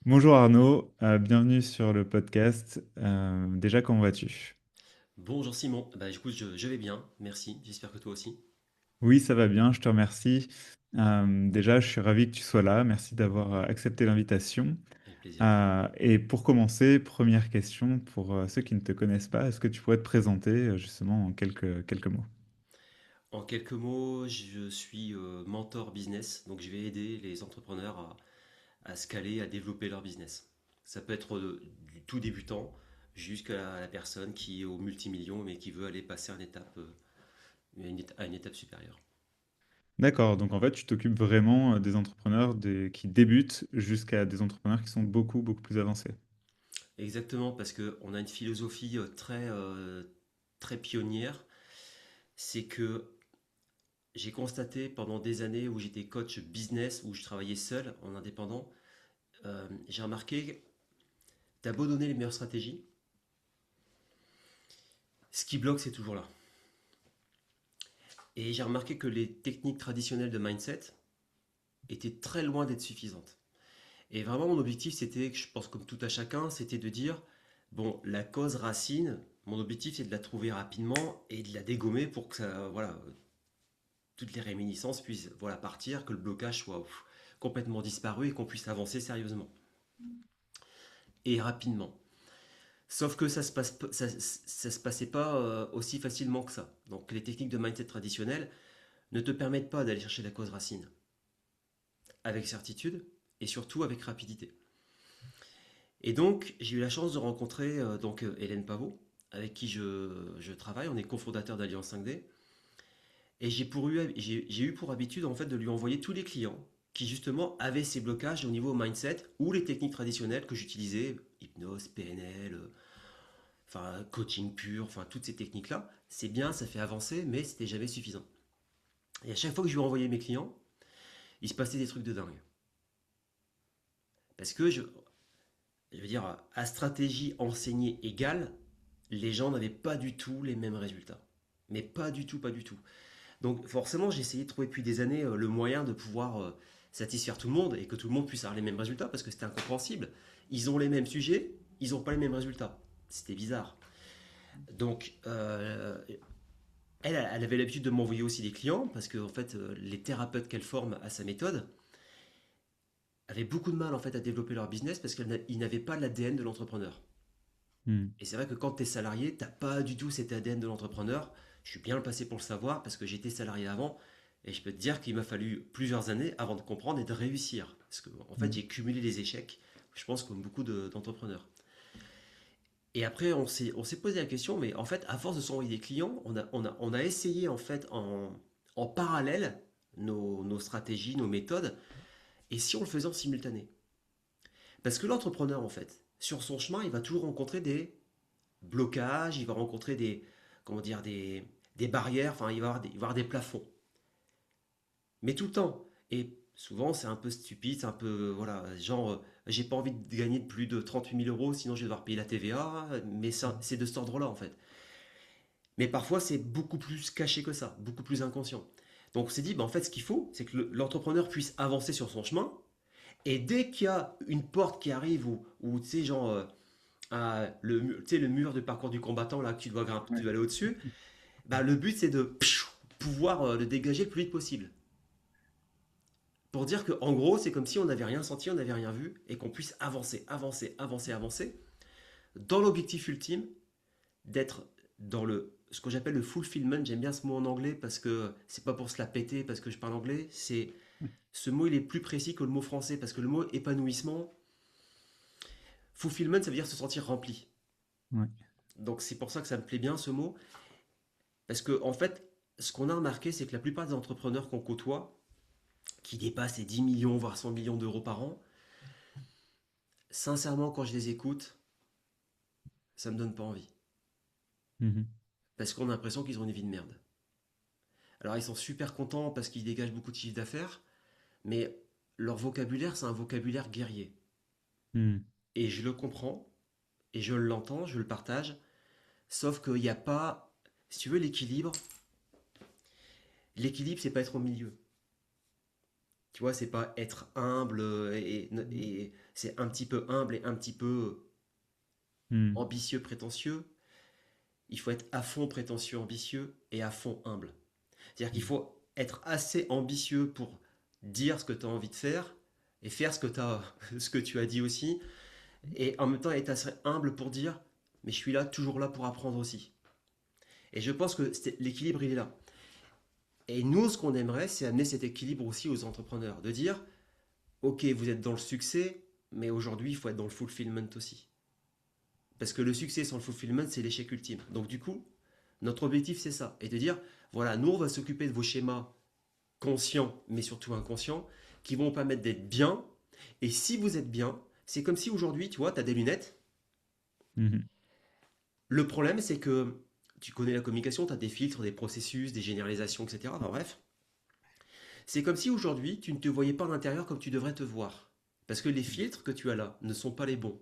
Bonjour Arnaud, bienvenue sur le podcast. Déjà, comment vas-tu? Bonjour Simon, bah écoute, je vais bien, merci, j'espère que toi aussi, Oui, ça va bien, je te remercie. Déjà, je suis ravi que tu sois là. Merci d'avoir accepté l'invitation. avec plaisir. Et pour commencer, première question pour ceux qui ne te connaissent pas, est-ce que tu pourrais te présenter justement en quelques mots? En quelques mots, je suis mentor business, donc je vais aider les entrepreneurs à scaler, à développer leur business. Ça peut être du tout débutant jusqu'à la personne qui est au multimillion mais qui veut aller passer à une étape supérieure. D'accord, donc en fait, tu t'occupes vraiment des entrepreneurs qui débutent jusqu'à des entrepreneurs qui sont beaucoup plus avancés. Exactement, parce qu'on a une philosophie très pionnière, c'est que j'ai constaté pendant des années où j'étais coach business, où je travaillais seul en indépendant, j'ai remarqué, t'as beau donner les meilleures stratégies, ce qui bloque c'est toujours là. Et j'ai remarqué que les techniques traditionnelles de mindset étaient très loin d'être suffisantes. Et vraiment mon objectif c'était, je pense comme tout à chacun, c'était de dire, bon, la cause racine, mon objectif c'est de la trouver rapidement et de la dégommer pour que ça, voilà, toutes les réminiscences puissent voilà, partir, que le blocage soit complètement disparu et qu'on puisse avancer sérieusement et rapidement. Sauf que ça se passait pas aussi facilement que ça. Donc les techniques de mindset traditionnelles ne te permettent pas d'aller chercher la cause racine avec certitude et surtout avec rapidité. Et donc j'ai eu la chance de rencontrer Hélène Pavot, avec qui je travaille. On est cofondateur d'Alliance 5D. Et j'ai eu pour habitude en fait de lui envoyer tous les clients qui justement avaient ces blocages au niveau mindset ou les techniques traditionnelles que j'utilisais, hypnose, PNL, enfin coaching pur, enfin toutes ces techniques-là. C'est bien, ça fait avancer, mais c'était jamais suffisant. Et à chaque fois que je lui envoyais mes clients, il se passait des trucs de dingue. Parce que je veux dire, à stratégie enseignée égale, les gens n'avaient pas du tout les mêmes résultats. Mais pas du tout, pas du tout. Donc forcément, j'ai essayé de trouver depuis des années le moyen de pouvoir satisfaire tout le monde et que tout le monde puisse avoir les mêmes résultats parce que c'était incompréhensible. Ils ont les mêmes sujets, ils n'ont pas les mêmes résultats. C'était bizarre. Donc elle avait l'habitude de m'envoyer aussi des clients parce que en fait, les thérapeutes qu'elle forme à sa méthode avaient beaucoup de mal en fait à développer leur business parce qu'ils n'avaient pas l'ADN de l'entrepreneur. Hmm. Et c'est vrai que quand tu es salarié, tu n'as pas du tout cet ADN de l'entrepreneur. Je suis bien le passé pour le savoir parce que j'étais salarié avant. Et je peux te dire qu'il m'a fallu plusieurs années avant de comprendre et de réussir. Parce que, en fait, Hmm. j'ai cumulé les échecs, je pense, comme beaucoup d'entrepreneurs. Et après, on s'est posé la question, mais en fait, à force de s'envoyer des clients, on a essayé, en fait, en parallèle, nos stratégies, nos méthodes, et si on le faisait en simultané. Parce que l'entrepreneur, en fait, sur son chemin, il va toujours rencontrer des blocages, il va rencontrer comment dire, des barrières, enfin, il va avoir des plafonds. Mais tout le temps. Et souvent, c'est un peu stupide, c'est un peu, voilà, genre, j'ai pas envie de gagner de plus de 38 000 euros, sinon je vais devoir payer la TVA, mais c'est de cet ordre-là, en fait. Mais parfois, c'est beaucoup plus caché que ça, beaucoup plus inconscient. Donc, on s'est dit, bah, en fait, ce qu'il faut, c'est que l'entrepreneur puisse avancer sur son chemin, et dès qu'il y a une porte qui arrive, ou tu sais, genre, tu sais, le mur de parcours du combattant, là, que tu dois grimper, tu Ouais. dois aller au-dessus, bah, le but, c'est de pouvoir le dégager le plus vite possible. Pour dire que en gros, c'est comme si on n'avait rien senti, on n'avait rien vu, et qu'on puisse avancer, avancer, avancer, avancer, dans l'objectif ultime d'être dans ce que j'appelle le fulfillment. J'aime bien ce mot en anglais parce que c'est pas pour se la péter parce que je parle anglais, c'est ce mot il est plus précis que le mot français parce que le mot épanouissement, fulfillment ça veut dire se sentir rempli. Ouais. Donc c'est pour ça que ça me plaît bien ce mot parce que en fait, ce qu'on a remarqué c'est que la plupart des entrepreneurs qu'on côtoie qui dépassent les 10 millions voire 100 millions d'euros par an, sincèrement quand je les écoute, ça me donne pas envie. Mhm. Parce qu'on a l'impression qu'ils ont une vie de merde. Alors ils sont super contents parce qu'ils dégagent beaucoup de chiffre d'affaires, mais leur vocabulaire, c'est un vocabulaire guerrier. Hmm. Et je le comprends, et je l'entends, je le partage, sauf qu'il n'y a pas, si tu veux, l'équilibre, c'est pas être au milieu. Tu vois, c'est pas être humble et c'est un petit peu humble et un petit peu Hmm. ambitieux, prétentieux. Il faut être à fond prétentieux, ambitieux et à fond humble. C'est-à-dire qu'il faut être assez ambitieux pour dire ce que tu as envie de faire et faire ce que tu as dit aussi, et en même temps être assez humble pour dire mais je suis là, toujours là pour apprendre aussi. Et je pense que l'équilibre, il est là. Et nous, ce qu'on aimerait, c'est amener cet équilibre aussi aux entrepreneurs, de dire ok, vous êtes dans le succès, mais aujourd'hui, il faut être dans le fulfillment aussi. Parce que le succès sans le fulfillment, c'est l'échec ultime. Donc du coup, notre objectif, c'est ça. Et de dire, voilà, nous, on va s'occuper de vos schémas conscients, mais surtout inconscients, qui vont vous permettre d'être bien. Et si vous êtes bien, c'est comme si aujourd'hui, tu vois, tu as des lunettes. Mhm. Le problème, c'est que tu connais la communication, tu as des filtres, des processus, des généralisations, etc. Enfin, bref. C'est comme si aujourd'hui, tu ne te voyais pas à l'intérieur comme tu devrais te voir. Parce que les filtres que tu as là ne sont pas les bons.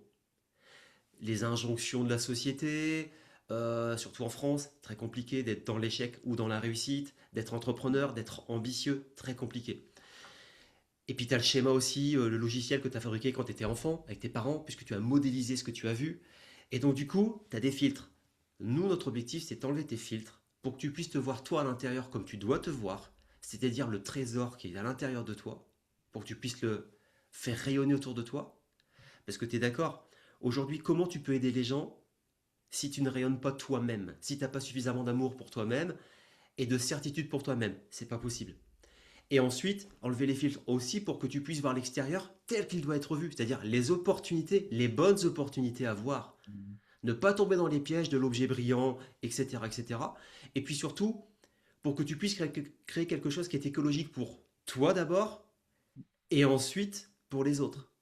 Les injonctions de la société, surtout en France, très compliqué d'être dans l'échec ou dans la réussite, d'être entrepreneur, d'être ambitieux, très compliqué. Et puis tu as le schéma aussi, le logiciel que tu as fabriqué quand tu étais enfant, avec tes parents, puisque tu as modélisé ce que tu as vu. Et donc du coup, tu as des filtres. Nous, notre objectif, c'est d'enlever tes filtres pour que tu puisses te voir toi à l'intérieur comme tu dois te voir, c'est-à-dire le trésor qui est à l'intérieur de toi, pour que tu puisses le faire rayonner autour de toi. Parce que tu es d'accord, aujourd'hui, comment tu peux aider les gens si tu ne rayonnes pas toi-même, si tu n'as pas suffisamment d'amour pour toi-même et de certitude pour toi-même? C'est pas possible. Et ensuite, enlever les filtres aussi pour que tu puisses voir l'extérieur tel qu'il doit être vu, c'est-à-dire les opportunités, les bonnes opportunités à voir. Ne pas tomber dans les pièges de l'objet brillant, etc., etc. Et cetera. Et puis surtout, pour que tu puisses créer quelque chose qui est écologique pour toi d'abord, et ensuite pour les autres.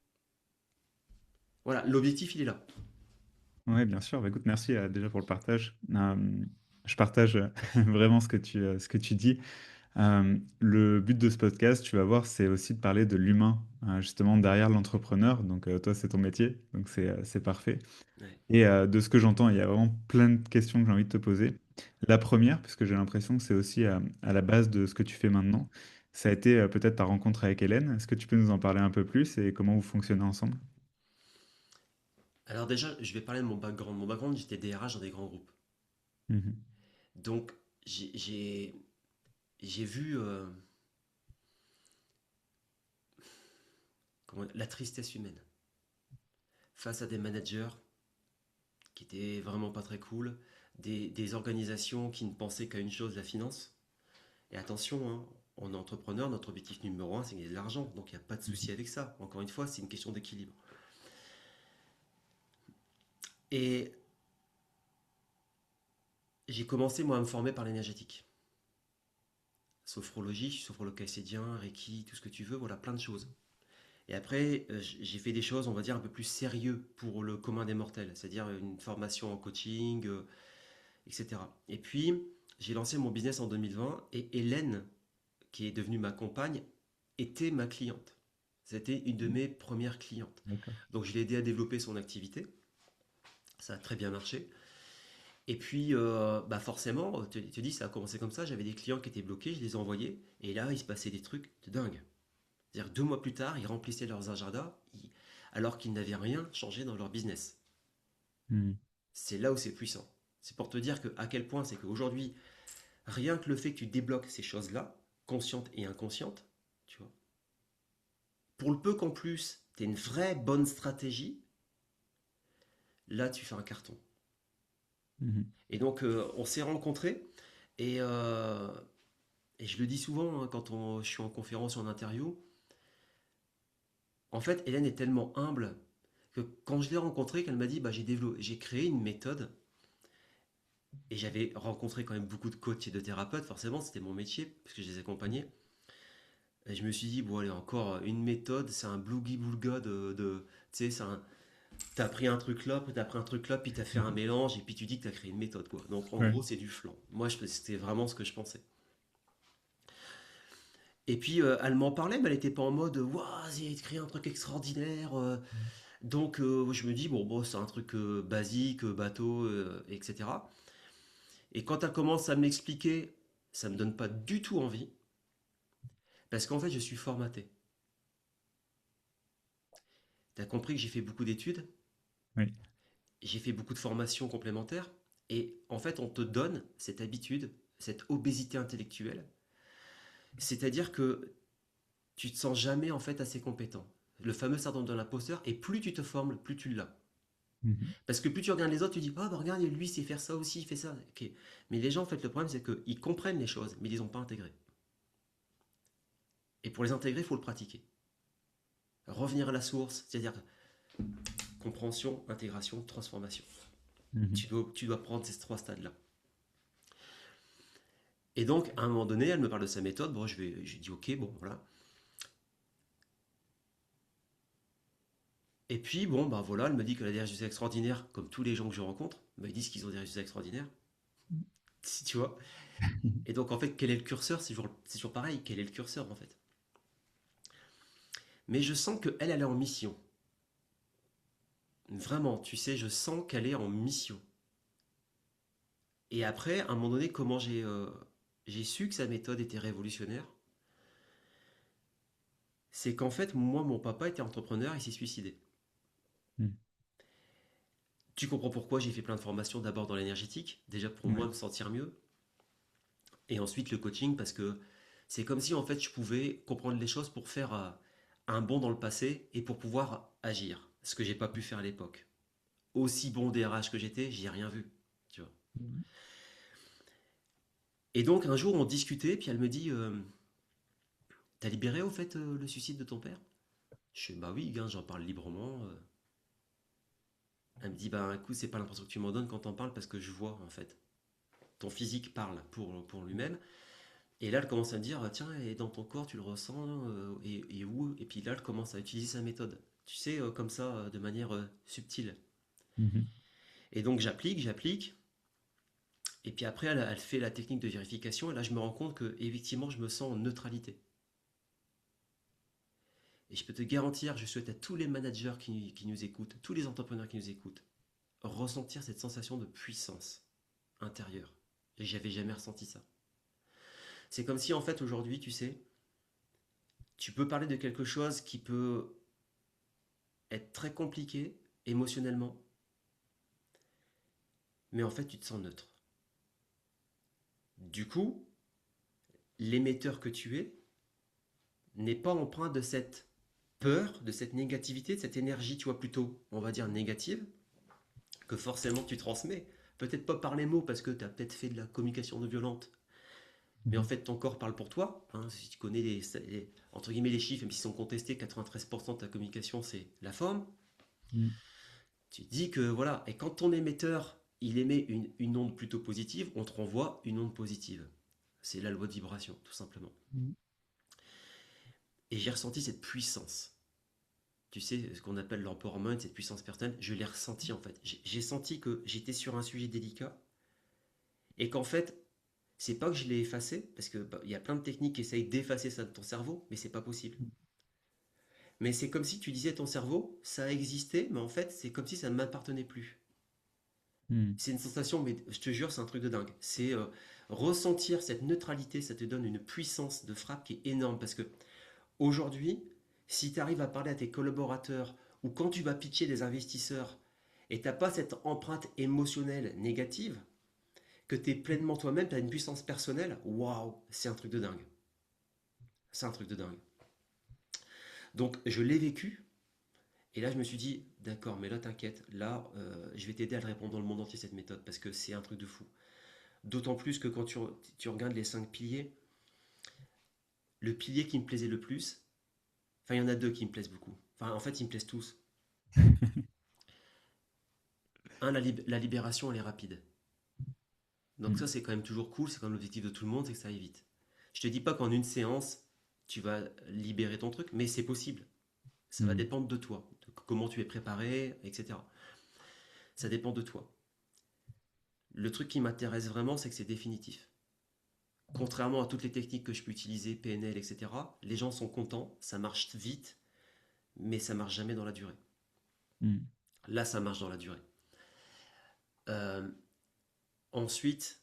Voilà, l'objectif, il est là. Ouais, bien sûr. Bah, écoute, merci déjà pour le partage. Je partage vraiment ce que tu dis. Le but de ce podcast, tu vas voir, c'est aussi de parler de l'humain, justement, derrière l'entrepreneur. Donc, toi, c'est ton métier, donc c'est parfait. Ouais. Et de ce que j'entends, il y a vraiment plein de questions que j'ai envie de te poser. La première, puisque j'ai l'impression que c'est aussi à la base de ce que tu fais maintenant, ça a été peut-être ta rencontre avec Hélène. Est-ce que tu peux nous en parler un peu plus et comment vous fonctionnez ensemble? Alors déjà, je vais parler de mon background. Mon background, j'étais DRH dans des grands groupes. Mhm. Donc, j'ai vu la tristesse humaine face à des managers qui étaient vraiment pas très cool, des organisations qui ne pensaient qu'à une chose, la finance. Et attention, hein, on est entrepreneur, notre objectif numéro un, c'est gagner de l'argent. Donc il n'y a pas de souci Mhm. avec ça. Encore une fois, c'est une question d'équilibre. Et j'ai commencé, moi, à me former par l'énergétique. Sophrologie, sophrologue-caïcédien, Reiki, tout ce que tu veux, voilà, plein de choses. Et après, j'ai fait des choses, on va dire, un peu plus sérieux pour le commun des mortels, c'est-à-dire une formation en coaching, etc. Et puis, j'ai lancé mon business en 2020 et Hélène, qui est devenue ma compagne, était ma cliente. C'était une de mes premières clientes. D'accord. Donc, je l'ai aidé à développer son activité. Ça a très bien marché. Et puis, bah forcément, te dis, ça a commencé comme ça. J'avais des clients qui étaient bloqués, je les ai envoyés. Et là, il se passait des trucs de dingue. C'est-à-dire que 2 mois plus tard, ils remplissaient leurs agendas alors qu'ils n'avaient rien changé dans leur business. Mhm. C'est là où c'est puissant. C'est pour te dire que, à quel point c'est qu'aujourd'hui, rien que le fait que tu débloques ces choses-là, conscientes et inconscientes, tu vois, pour le peu qu'en plus, tu aies une vraie bonne stratégie, là, tu fais un carton. Mhm. Et donc, on s'est rencontrés et, euh, et je le dis souvent hein, quand je suis en conférence ou en interview. En fait, Hélène est tellement humble que quand je l'ai rencontrée, qu'elle m'a dit bah, j'ai créé une méthode. Et j'avais rencontré quand même beaucoup de coachs et de thérapeutes, forcément, c'était mon métier, puisque je les accompagnais. Et je me suis dit, bon, allez, encore une méthode, c'est un blougi-boulga tu sais, t'as pris un truc là, puis t'as pris un truc là, puis t'as fait un mélange, et puis tu dis que t'as créé une méthode, quoi. Donc, en Ouais. gros, c'est du flan. Moi, c'était vraiment ce que je pensais. Et puis, elle m'en parlait, mais elle était pas en mode, waouh, j'ai créé un truc extraordinaire. Donc, je me dis, bon, c'est un truc basique, bateau, etc. Et quand elle commence à me l'expliquer, ça me donne pas du tout envie, parce qu'en fait, je suis formaté. Tu as compris que j'ai fait beaucoup d'études, Oui. j'ai fait beaucoup de formations complémentaires, et en fait, on te donne cette habitude, cette obésité intellectuelle, c'est-à-dire que tu te sens jamais en fait assez compétent. Le fameux syndrome de l'imposteur, et plus tu te formes, plus tu l'as. Mhm. Parce que plus tu regardes les autres, tu dis, oh bah regarde, lui, il sait faire ça aussi, il fait ça. Ok. Mais les gens, en fait, le problème, c'est qu'ils comprennent les choses, mais ils les ont pas intégrées. Et pour les intégrer, il faut le pratiquer. Revenir à la source, c'est-à-dire compréhension, intégration, transformation. Mhm. Tu dois prendre ces trois stades-là. Et donc, à un moment donné, elle me parle de sa méthode. Bon, je dis, ok, bon, voilà. Et puis, bon, bah voilà, elle me dit qu'elle a des résultats extraordinaires, comme tous les gens que je rencontre. Bah, ils disent qu'ils ont des résultats extraordinaires. Si tu vois. Et donc, en fait, quel est le curseur? C'est toujours pareil. Quel est le curseur, en fait? Mais je sens qu'elle, elle est en mission. Vraiment, tu sais, je sens qu'elle est en mission. Et après, à un moment donné, comment j'ai su que sa méthode était révolutionnaire? C'est qu'en fait, moi, mon papa était entrepreneur, il s'est suicidé. Mhm. Tu comprends pourquoi j'ai fait plein de formations d'abord dans l'énergétique, déjà pour moi Ouais. me sentir mieux, et ensuite le coaching parce que c'est comme si en fait je pouvais comprendre les choses pour faire un bond dans le passé et pour pouvoir agir, ce que j'ai pas pu faire à l'époque. Aussi bon DRH que j'étais, j'y ai rien vu, tu vois. Mhm. Et donc un jour on discutait, puis elle me dit, t'as libéré au fait le suicide de ton père? Je fais bah oui, gars, j'en parle librement. Elle me dit bah écoute, c'est pas l'impression que tu m'en donnes quand t'en parles parce que je vois en fait. Ton physique parle pour lui-même. Et là, elle commence à me dire, tiens, et dans ton corps, tu le ressens, et où? Et puis là, elle commence à utiliser sa méthode. Tu sais, comme ça, de manière subtile. Mhm. Et donc, j'applique. Et puis après, elle fait la technique de vérification. Et là, je me rends compte que, effectivement, je me sens en neutralité. Et je peux te garantir, je souhaite à tous les managers qui nous écoutent, tous les entrepreneurs qui nous écoutent, ressentir cette sensation de puissance intérieure. Et j'avais jamais ressenti ça. C'est comme si, en fait, aujourd'hui, tu sais, tu peux parler de quelque chose qui peut être très compliqué émotionnellement, mais en fait tu te sens neutre. Du coup, l'émetteur que tu es n'est pas empreint de cette peur, de cette négativité, de cette énergie, tu vois, plutôt, on va dire, négative, que forcément tu transmets. Peut-être pas par les mots, parce que tu as peut-être fait de la communication non violente, mais en Mhm. fait ton corps parle pour toi. Hein, si tu connais entre guillemets les chiffres, même s'ils sont contestés, 93% de ta communication c'est la forme. Mhm. Tu dis que voilà, et quand ton émetteur il émet une onde plutôt positive, on te renvoie une onde positive. C'est la loi de vibration, tout simplement. Mhm. Et j'ai ressenti cette puissance. Tu sais, ce qu'on appelle l'empowerment, cette puissance personnelle, je l'ai ressenti en fait. J'ai senti que j'étais sur un sujet délicat et qu'en fait, c'est pas que je l'ai effacé, parce que bah, y a plein de techniques qui essayent d'effacer ça de ton cerveau, mais c'est pas possible. Mais c'est comme si tu disais ton cerveau, ça a existé, mais en fait, c'est comme si ça ne m'appartenait plus. Mhm. C'est une sensation, mais je te jure, c'est un truc de dingue. C'est ressentir cette neutralité, ça te donne une puissance de frappe qui est énorme. Parce que aujourd'hui, si tu arrives à parler à tes collaborateurs ou quand tu vas pitcher des investisseurs et tu n'as pas cette empreinte émotionnelle négative, que tu es pleinement toi-même, tu as une puissance personnelle, waouh, c'est un truc de dingue. C'est un truc de dingue. Donc je l'ai vécu et là je me suis dit, d'accord, mais là t'inquiète, là je vais t'aider à le répondre dans le monde entier cette méthode parce que c'est un truc de fou. D'autant plus que quand tu regardes les 5 piliers, le pilier qui me plaisait le plus, enfin il y en a deux qui me plaisent beaucoup. Enfin en fait ils me plaisent tous. Un, la libération elle est rapide. Donc ça Mhm. c'est quand même toujours cool, c'est quand même l'objectif de tout le monde, c'est que ça aille vite. Je te dis pas qu'en une séance tu vas libérer ton truc, mais c'est possible. Ça va Mhm. dépendre de toi, de comment tu es préparé, etc. Ça dépend de toi. Le truc qui m'intéresse vraiment c'est que c'est définitif. Contrairement à toutes les techniques que je peux utiliser, PNL, etc., les gens sont contents, ça marche vite, mais ça marche jamais dans la durée. Mhm. Là, ça marche dans la durée. Euh, Ensuite,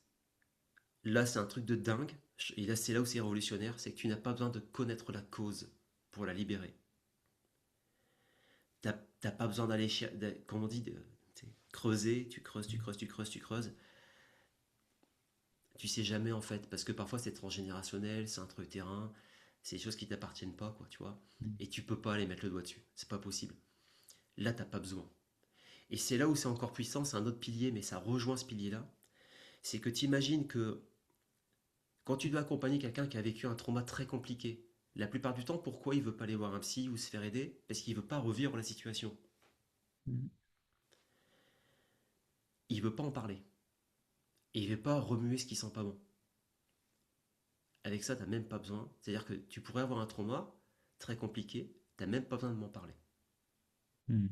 là, c'est un truc de dingue. Et là, c'est là où c'est révolutionnaire, c'est que tu n'as pas besoin de connaître la cause pour la libérer. T'as pas besoin d'aller, comme on dit, tu sais, creuser, tu creuses, tu creuses, tu creuses, tu creuses. Tu sais jamais en fait, parce que parfois c'est transgénérationnel, c'est un terrain, c'est des choses qui t'appartiennent pas, quoi, tu vois. Et tu peux pas aller mettre le doigt dessus, c'est pas possible. Là, t'as pas besoin. Et c'est là où c'est encore puissant, c'est un autre pilier, mais ça rejoint ce pilier-là. C'est que tu imagines que quand tu dois accompagner quelqu'un qui a vécu un trauma très compliqué, la plupart du temps, pourquoi il veut pas aller voir un psy ou se faire aider? Parce qu'il veut pas revivre la situation. Mm. Il veut pas en parler. Et il veut pas remuer ce qui sent pas bon. Avec ça, t'as même pas besoin. C'est-à-dire que tu pourrais avoir un trauma très compliqué, t'as même pas besoin de m'en parler. Mm.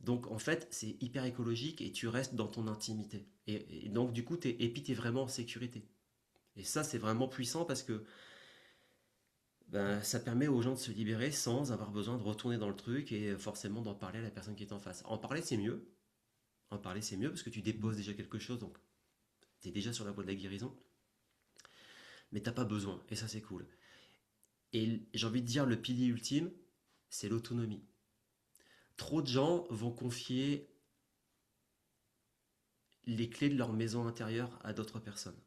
Donc en fait, c'est hyper écologique et tu restes dans ton intimité. Et donc du coup, et puis t'es vraiment en sécurité. Et ça, c'est vraiment puissant parce que ben, ça permet aux gens de se libérer sans avoir besoin de retourner dans le truc et forcément d'en parler à la personne qui est en face. En parler, c'est mieux. En parler, c'est mieux parce que tu déposes déjà quelque chose, donc tu es déjà sur la voie de la guérison. Mais t'as pas besoin, et ça, c'est cool. Et j'ai envie de dire, le pilier ultime, c'est l'autonomie. Trop de gens vont confier les clés de leur maison intérieure à d'autres personnes.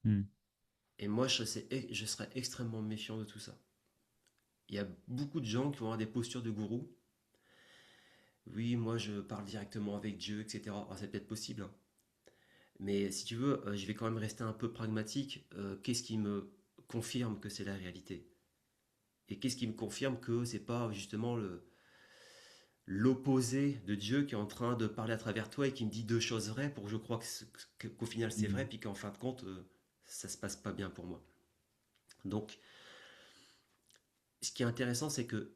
Mm. Et moi, je serais extrêmement méfiant de tout ça. Il y a beaucoup de gens qui vont avoir des postures de gourou. Oui, moi je parle directement avec Dieu, etc. Alors, c'est peut-être possible, hein. Mais si tu veux, je vais quand même rester un peu pragmatique. Qu'est-ce qui me confirme que c'est la réalité? Et qu'est-ce qui me confirme que c'est pas justement l'opposé de Dieu qui est en train de parler à travers toi et qui me dit deux choses vraies pour que je croie qu'au final c'est vrai, Mm. puis qu'en fin de compte, ça se passe pas bien pour moi. Donc, ce qui est intéressant, c'est que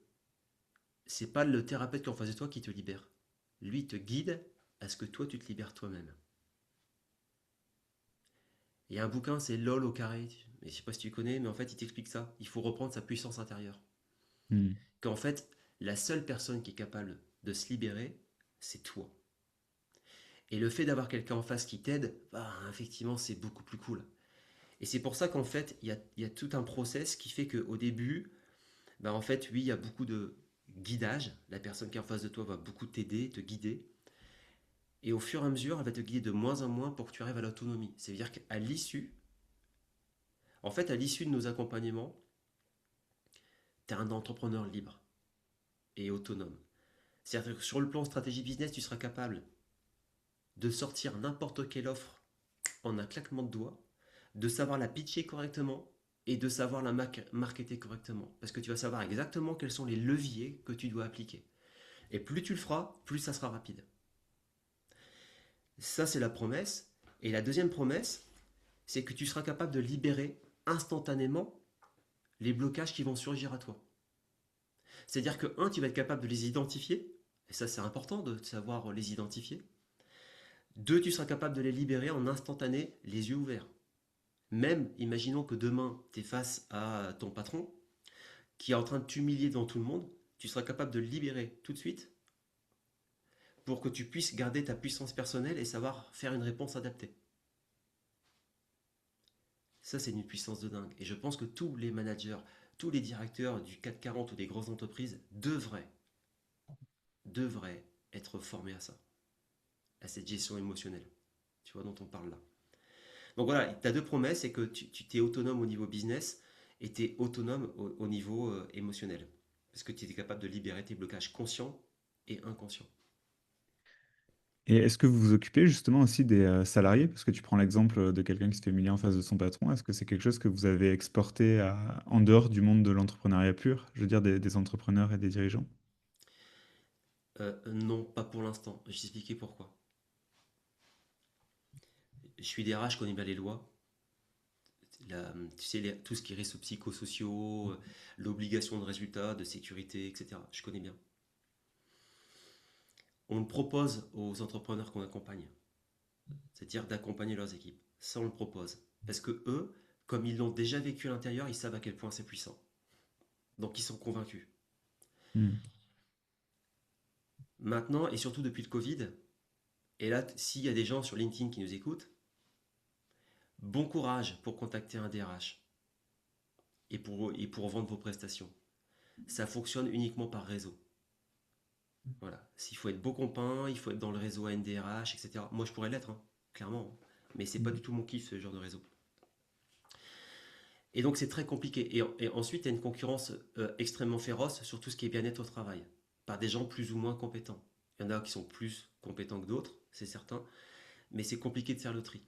c'est pas le thérapeute qui est en face de toi qui te libère. Lui, il te guide à ce que toi, tu te libères toi-même. Il y a un bouquin, c'est LOL au carré. Mais je sais pas si tu connais, mais en fait, il t'explique ça. Il faut reprendre sa puissance intérieure. Mm. Qu'en fait, la seule personne qui est capable de se libérer, c'est toi. Et le fait d'avoir quelqu'un en face qui t'aide, bah, effectivement, c'est beaucoup plus cool. Et c'est pour ça qu'en fait, il y a tout un process qui fait qu'au début, bah, en fait, oui, il y a beaucoup de guidage. La personne qui est en face de toi va beaucoup t'aider, te guider. Et au fur et à mesure, elle va te guider de moins en moins pour que tu arrives à l'autonomie. C'est-à-dire qu'à l'issue, en fait, à l'issue de nos accompagnements, tu es un entrepreneur libre et autonome. C'est-à-dire que sur le plan stratégie business, tu seras capable de sortir n'importe quelle offre en un claquement de doigts, de savoir la pitcher correctement et de savoir la marketer correctement. Parce que tu vas savoir exactement quels sont les leviers que tu dois appliquer. Et plus tu le feras, plus ça sera rapide. Ça, c'est la promesse. Et la deuxième promesse, c'est que tu seras capable de libérer instantanément les blocages qui vont surgir à toi. C'est-à-dire que, un, tu vas être capable de les identifier, et ça c'est important de savoir les identifier. Deux, tu seras capable de les libérer en instantané, les yeux ouverts. Même, imaginons que demain, tu es face à ton patron, qui est en train de t'humilier devant tout le monde, tu seras capable de le libérer tout de suite pour que tu puisses garder ta puissance personnelle et savoir faire une réponse adaptée. Ça, c'est une puissance de dingue. Et je pense que tous les managers, tous les directeurs du CAC 40 ou des grosses entreprises devraient être formés à ça, à cette gestion émotionnelle, tu vois, dont on parle là. Donc voilà, tu as deux promesses, c'est que tu t'es autonome au niveau business et tu es autonome au niveau émotionnel. Parce que tu es capable de libérer tes blocages conscients et inconscients. Et est-ce que vous vous occupez justement aussi des salariés? Parce que tu prends l'exemple de quelqu'un qui se fait humilier en face de son patron. Est-ce que c'est quelque chose que vous avez exporté en dehors du monde de l'entrepreneuriat pur? Je veux dire des entrepreneurs et des dirigeants? Non, pas pour l'instant. Je vais t'expliquer pourquoi. Je suis DRH, je connais bien les lois. Tu sais, tout ce qui est risques psychosociaux, l'obligation de résultats, de sécurité, etc. Je connais bien. On propose aux entrepreneurs qu'on accompagne, c'est-à-dire d'accompagner leurs équipes. Ça, on le propose. Parce que eux, comme ils l'ont déjà vécu à l'intérieur, ils savent à quel point c'est puissant. Donc ils sont convaincus. Hmm. Maintenant, et surtout depuis le Covid, et là, s'il y a des gens sur LinkedIn qui nous écoutent, bon courage pour contacter un DRH et pour vendre vos prestations. Ça fonctionne uniquement par réseau. Voilà. S'il faut être beau compin, il faut être dans le réseau ANDRH, etc. Moi, je pourrais l'être, hein, clairement. Mais c'est pas Mm. du tout mon kiff, ce genre de réseau. Et donc, c'est très compliqué. Et ensuite, il y a une concurrence extrêmement féroce sur tout ce qui est bien-être au travail, par des gens plus ou moins compétents. Il y en a qui sont plus compétents que d'autres, c'est certain, mais c'est compliqué de faire le tri.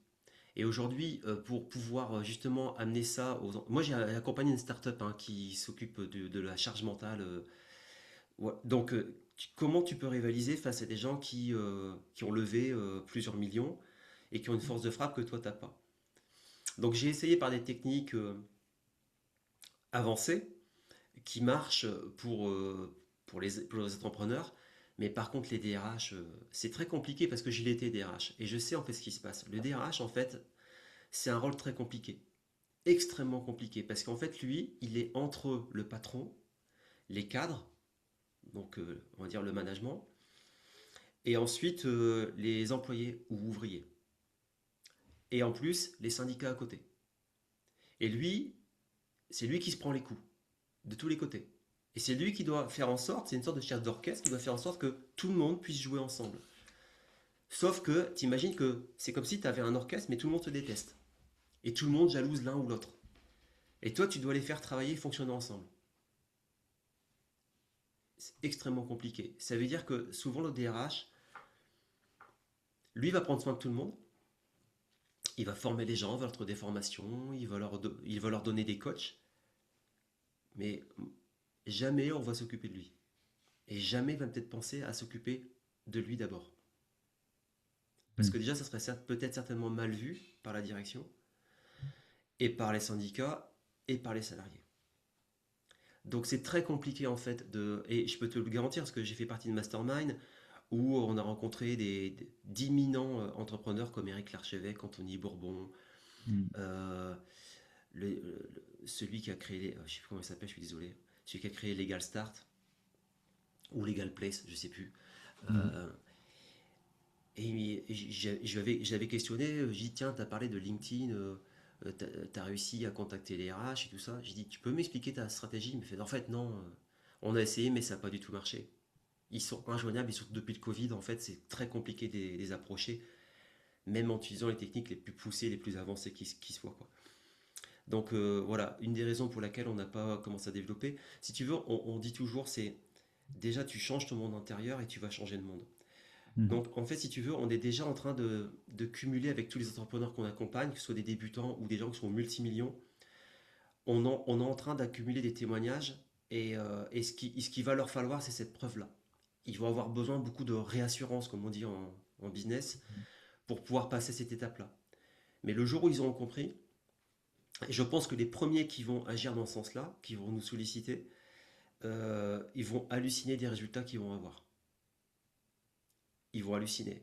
Et aujourd'hui, pour pouvoir justement amener ça aux... Moi, j'ai accompagné une start-up hein, qui s'occupe de la charge mentale. Ouais. Donc, comment tu peux rivaliser face à des gens qui ont levé plusieurs millions et qui ont une force de frappe que toi, t'as pas? Donc, j'ai essayé par des techniques avancées qui marchent pour les entrepreneurs. Mais par contre, les DRH, c'est très compliqué parce que j'ai été DRH et je sais en fait ce qui se passe. Le DRH, en fait, c'est un rôle très compliqué, extrêmement compliqué, parce qu'en fait, lui, il est entre le patron, les cadres, donc on va dire le management, et ensuite les employés ou ouvriers, et en plus les syndicats à côté. Et lui, c'est lui qui se prend les coups, de tous les côtés. Et c'est lui qui doit faire en sorte, c'est une sorte de chef d'orchestre qui doit faire en sorte que tout le monde puisse jouer ensemble. Sauf que, t'imagines que c'est comme si tu avais un orchestre, mais tout le monde te déteste. Et tout le monde jalouse l'un ou l'autre. Et toi, tu dois les faire travailler et fonctionner ensemble. C'est extrêmement compliqué. Ça veut dire que souvent le DRH, lui va prendre soin de tout le monde, il va former les gens, il va leur trouver des formations, il va leur donner des coachs, mais jamais on va s'occuper de lui. Et jamais il va peut-être penser à s'occuper de lui d'abord. Parce Mm. que déjà, ça serait peut-être certainement mal vu par la direction, et par les syndicats, et par les salariés. Donc c'est très compliqué en fait et je peux te le garantir parce que j'ai fait partie de mastermind où on a rencontré d'imminents entrepreneurs comme Éric Larchevêque, Anthony Bourbon, Mm. euh, celui qui a créé, je sais plus comment il s'appelle, je suis désolé, celui qui a créé Legal Start ou Legal Place, je sais plus. Mm. Euh, et je l'avais questionné, j'ai dit tiens, tu as parlé de LinkedIn, tu as réussi à contacter les RH et tout ça. J'ai dit tu peux m'expliquer ta stratégie? Il me fait en fait non, on a essayé mais ça n'a pas du tout marché. Ils sont injoignables et surtout depuis le Covid, en fait, c'est très compliqué de les approcher, même en utilisant les techniques les plus poussées, les plus avancées qui soient. Quoi. Donc voilà, une des raisons pour laquelle on n'a pas commencé à développer. Si tu veux, on dit toujours, c'est déjà tu changes ton monde intérieur et tu vas changer le monde. Mm. Donc en fait, si tu veux, on est déjà en train de cumuler avec tous les entrepreneurs qu'on accompagne, que ce soit des débutants ou des gens qui sont multimillions, on est en train d'accumuler des témoignages et ce qui va leur falloir, c'est cette preuve-là. Ils vont avoir besoin beaucoup de réassurance, comme on dit en business, pour pouvoir passer cette étape-là. Mais le jour où ils auront compris, et je pense que les premiers qui vont agir dans ce sens-là, qui vont nous solliciter, ils vont halluciner des résultats qu'ils vont avoir. Ils vont halluciner.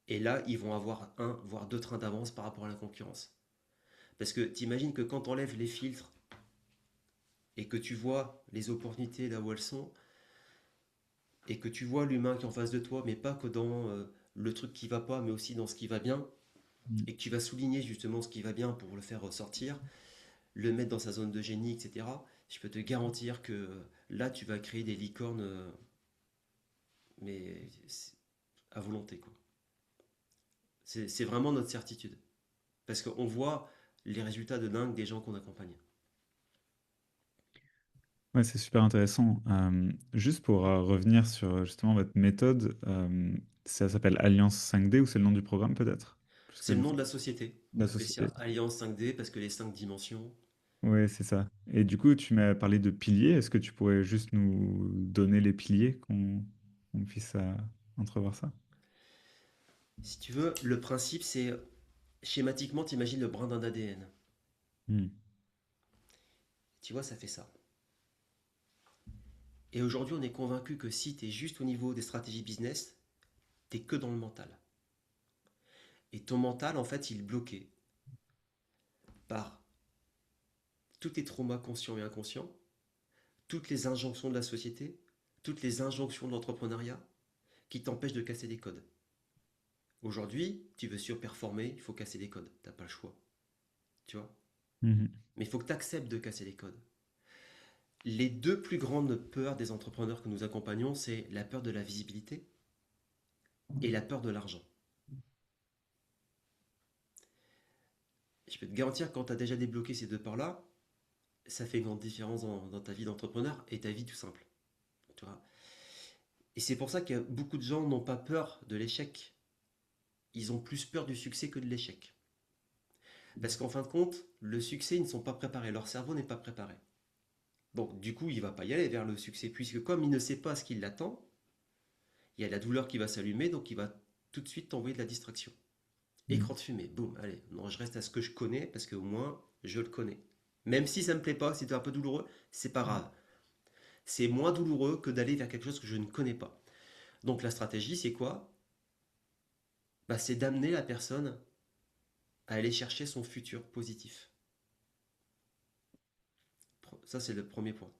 Et là, ils vont avoir un, voire deux trains d'avance par rapport à la concurrence. Parce que t'imagines que quand on enlèves les filtres et que tu vois les opportunités là où elles sont, et que tu vois l'humain qui est en face de toi, mais pas que dans le truc qui va pas, mais aussi dans ce qui va bien, Mm. et que tu vas souligner justement ce qui va bien pour le faire ressortir, le mettre dans sa zone de génie, etc., je peux te garantir que là, tu vas créer des licornes, mais à volonté, quoi. C'est vraiment notre certitude. Parce qu'on voit les résultats de dingue des gens qu'on accompagne. Ouais, c'est super intéressant. Juste pour revenir sur justement votre méthode, ça s'appelle Alliance 5D ou c'est le nom du programme peut-être? Plus que C'est le nom l'info. de la société. On La appelle ça société. Alliance 5D parce que les 5 dimensions. Oui, c'est ça. Et du coup, tu m'as parlé de piliers. Est-ce que tu pourrais juste nous donner les piliers qu'on puisse entrevoir ça? Si tu veux, le principe, c'est schématiquement, tu imagines le brin d'un ADN. Hmm. Tu vois, ça fait ça. Et aujourd'hui, on est convaincu que si tu es juste au niveau des stratégies business, t'es que dans le mental. Et ton mental, en fait, il est bloqué par tous tes traumas conscients et inconscients, toutes les injonctions de la société, toutes les injonctions de l'entrepreneuriat qui t'empêchent de casser des codes. Aujourd'hui, tu veux surperformer, il faut casser des codes. T'as pas le choix. Tu vois. Mhm. Mais il faut que tu acceptes de casser les codes. Les deux plus grandes peurs des entrepreneurs que nous accompagnons, c'est la peur de la visibilité et la peur de l'argent. Je peux te garantir que quand tu as déjà débloqué ces deux peurs-là, ça fait une grande différence dans ta vie d'entrepreneur et ta vie tout simple. Tu vois. Et c'est pour ça que beaucoup de gens n'ont pas peur de l'échec. Ils ont plus peur du succès que de l'échec. Parce qu'en fin de compte, le succès, ils ne sont pas préparés. Leur cerveau n'est pas préparé. Donc du coup, il ne va pas y aller vers le succès. Puisque comme il ne sait pas ce qui l'attend, il y a la douleur qui va s'allumer. Donc il va tout de suite t'envoyer de la distraction. Mm. Écran de fumée, boum, allez. Non, je reste à ce que je connais parce qu'au moins, je le connais. Même si ça ne me plaît pas, si c'est un peu douloureux, c'est pas grave. C'est moins douloureux que d'aller vers quelque chose que je ne connais pas. Donc la stratégie, c'est quoi? Bah, c'est d'amener la personne à aller chercher son futur positif. Ça, c'est le premier point.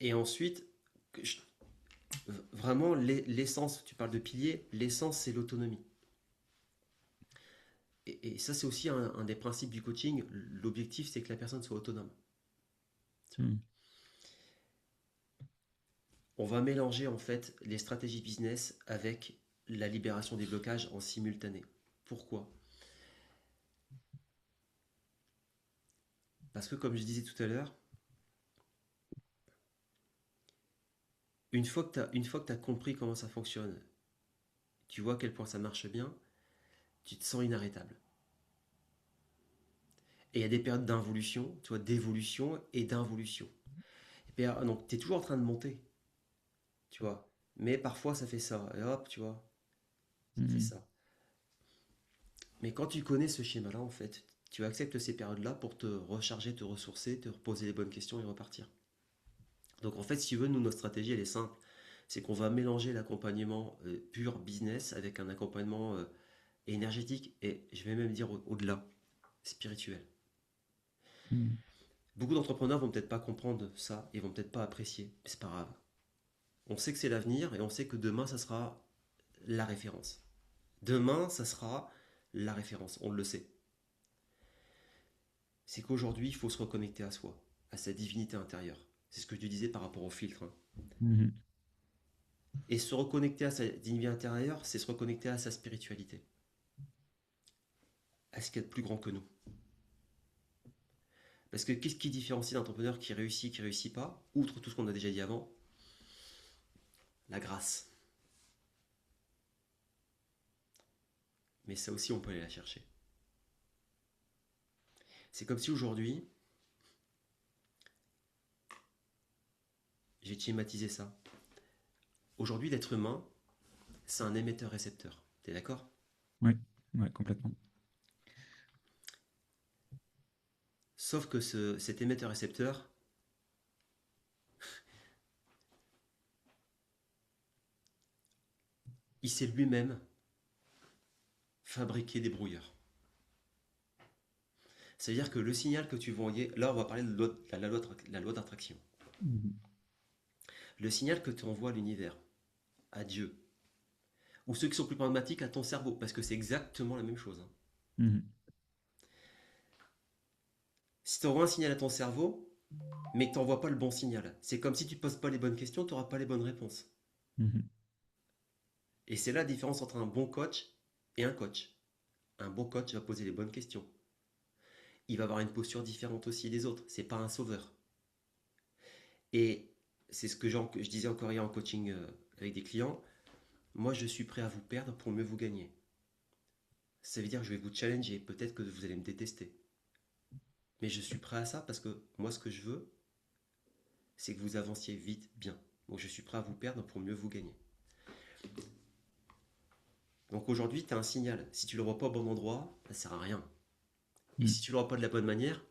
Et ensuite, vraiment, l'essence, tu parles de pilier, l'essence, c'est l'autonomie. Et ça, c'est aussi un des principes du coaching. L'objectif, c'est que la personne soit autonome. Tu vois. Mm. On va mélanger en fait les stratégies business avec la libération des blocages en simultané. Pourquoi? Parce que comme je disais tout à l'heure, une fois que tu as compris comment ça fonctionne, tu vois à quel point ça marche bien, tu te sens inarrêtable. Et il y a des périodes d'involution, tu vois, d'évolution et d'involution. Donc tu es toujours en train de monter, tu vois. Mais parfois ça fait ça, et hop, tu vois, ça fait Mm. ça. Mais quand tu connais ce schéma-là, en fait, tu acceptes ces périodes-là pour te recharger, te ressourcer, te reposer les bonnes questions et repartir. Donc en fait, si tu veux, nous, notre stratégie, elle est simple. C'est qu'on va mélanger l'accompagnement pur business avec un accompagnement énergétique et je vais même dire au-delà, spirituel. Mm. Beaucoup d'entrepreneurs vont peut-être pas comprendre ça et vont peut-être pas apprécier, mais c'est pas grave. On sait que c'est l'avenir et on sait que demain, ça sera la référence. Demain, ça sera la référence, on le sait. C'est qu'aujourd'hui, il faut se reconnecter à soi, à sa divinité intérieure. C'est ce que je te disais par rapport au filtre, hein. Mm. Et se reconnecter à sa divinité intérieure, c'est se reconnecter à sa spiritualité, à ce qu'il y a de plus grand que nous. Parce que qu'est-ce qui différencie l'entrepreneur qui réussit pas, outre tout ce qu'on a déjà dit avant? La grâce. Mais ça aussi, on peut aller la chercher. C'est comme si aujourd'hui, j'ai schématisé ça. Aujourd'hui, l'être humain, c'est un émetteur-récepteur. T'es d'accord? Oui, ouais, complètement. Sauf que cet émetteur-récepteur, il sait lui-même fabriquer des brouilleurs. C'est-à-dire que le signal que tu vas envoyer, là on va parler de la loi d'attraction. Mm. Le signal que tu envoies à l'univers, à Dieu, ou ceux qui sont plus pragmatiques à ton cerveau, parce que c'est exactement la même chose, hein. Mm. Si tu envoies un signal à ton cerveau, mais que tu n'envoies pas le bon signal, c'est comme si tu ne poses pas les bonnes questions, tu n'auras pas les bonnes réponses. Mm. Et c'est là la différence entre un bon coach et un coach. Un bon coach va poser les bonnes questions. Il va avoir une posture différente aussi des autres. C'est pas un sauveur. Et c'est ce que je disais encore hier en coaching avec des clients. Moi, je suis prêt à vous perdre pour mieux vous gagner. Ça veut dire que je vais vous challenger. Peut-être que vous allez me détester. Mais je suis prêt à ça parce que moi, ce que je veux, c'est que vous avanciez vite, bien. Donc, je suis prêt à vous perdre pour mieux vous gagner. Donc, aujourd'hui, tu as un signal. Si tu ne le vois pas au bon endroit, ça ne sert à rien. Et Mm. si tu ne le vois pas de la bonne manière,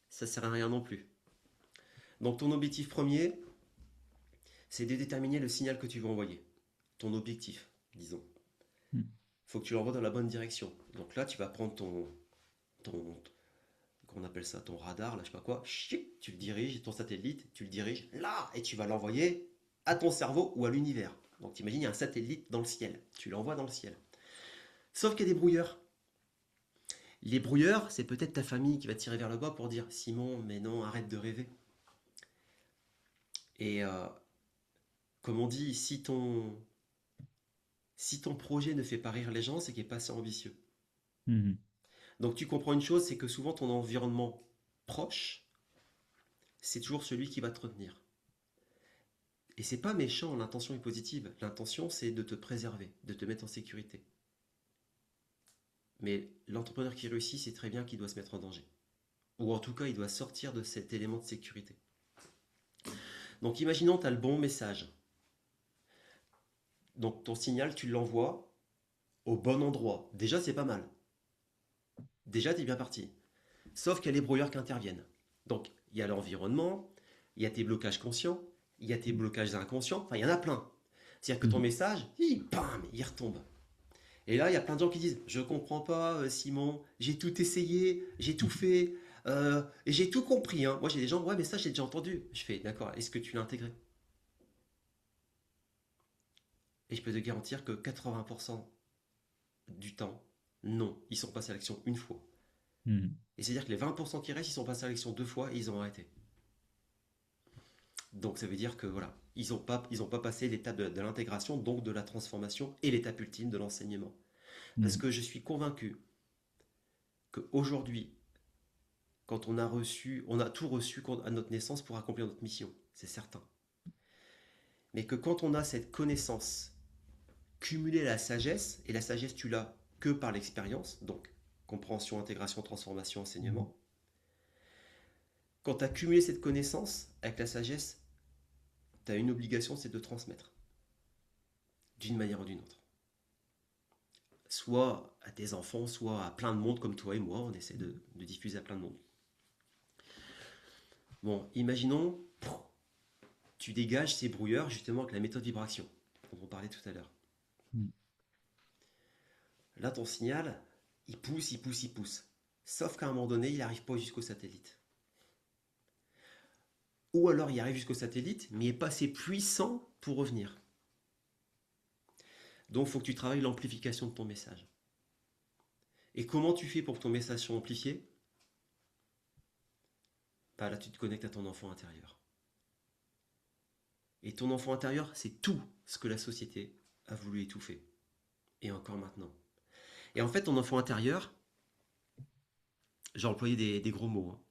ça ne sert à rien non plus. Donc, ton objectif premier, c'est de déterminer le signal que tu veux envoyer. Ton objectif, disons. Mm. Il faut que tu l'envoies dans la bonne direction. Donc là, tu vas prendre ton qu'on appelle ça, ton radar, là, je sais pas quoi, tu le diriges, ton satellite, tu le diriges là, et tu vas l'envoyer à ton cerveau ou à l'univers. Donc t'imagines, il y a un satellite dans le ciel, tu l'envoies dans le ciel. Sauf qu'il y a des brouilleurs. Les brouilleurs, c'est peut-être ta famille qui va te tirer vers le bas pour dire Simon, mais non, arrête de rêver. Et comme on dit, si ton projet ne fait pas rire les gens, c'est qu'il n'est pas assez ambitieux. Mhm. Donc tu comprends une chose, c'est que souvent ton environnement proche, c'est toujours celui qui va te retenir. Et c'est pas méchant, l'intention est positive. L'intention, c'est de te préserver, de te mettre en sécurité. Mais l'entrepreneur qui réussit, c'est très bien qu'il doit se mettre en danger. Ou en tout cas, il doit sortir de cet élément de sécurité. Donc imaginons, tu as le bon message. Donc ton signal, tu l'envoies au bon endroit. Déjà, c'est pas mal. Déjà, tu es bien parti. Sauf qu'il y a les brouilleurs qui interviennent. Donc, il y a l'environnement, il y a tes blocages conscients, il y a tes blocages inconscients, enfin, il y en a plein. C'est-à-dire que ton Mhm. message, bam, il retombe. Et là, il y a plein de gens qui disent, je comprends pas, Simon, j'ai tout essayé, j'ai tout fait, et j'ai tout compris, hein. Moi, j'ai des gens, ouais, mais ça, j'ai déjà entendu. Je fais, d'accord, est-ce que tu l'as intégré? Et je peux te garantir que 80% du temps, non, ils sont passés à l'action une fois. Mhm. Et c'est-à-dire que les 20% qui restent, ils sont passés à l'action deux fois et ils ont arrêté. Donc ça veut dire que voilà, ils ont pas passé l'étape de l'intégration, donc de la transformation et l'étape ultime de l'enseignement. Parce Mhm. que je suis convaincu qu'aujourd'hui, quand on a tout reçu à notre naissance pour accomplir notre mission, c'est certain. Mais que quand on a cette connaissance cumulée à la sagesse, et la sagesse tu l'as que par l'expérience, donc compréhension, intégration, transformation, Mhm. enseignement, quand tu as cumulé cette connaissance avec la sagesse, tu as une obligation, c'est de transmettre, d'une manière ou d'une autre. Soit à tes enfants, soit à plein de monde comme toi et moi, on essaie de diffuser à plein de monde. Bon, imaginons, tu dégages ces brouilleurs justement avec la méthode vibration, dont on parlait tout à l'heure. Mhm. Là, ton signal, il pousse, il pousse, il pousse. Sauf qu'à un moment donné, il n'arrive pas jusqu'au satellite. Ou alors il arrive jusqu'au satellite, mais il n'est pas assez puissant pour revenir. Donc il faut que tu travailles l'amplification de ton message. Et comment tu fais pour que ton message soit amplifié? Bah là, tu te connectes à ton enfant intérieur. Et ton enfant intérieur, c'est tout ce que la société a voulu étouffer. Et encore maintenant. Et en fait, ton enfant intérieur, j'ai employé des gros mots, hein,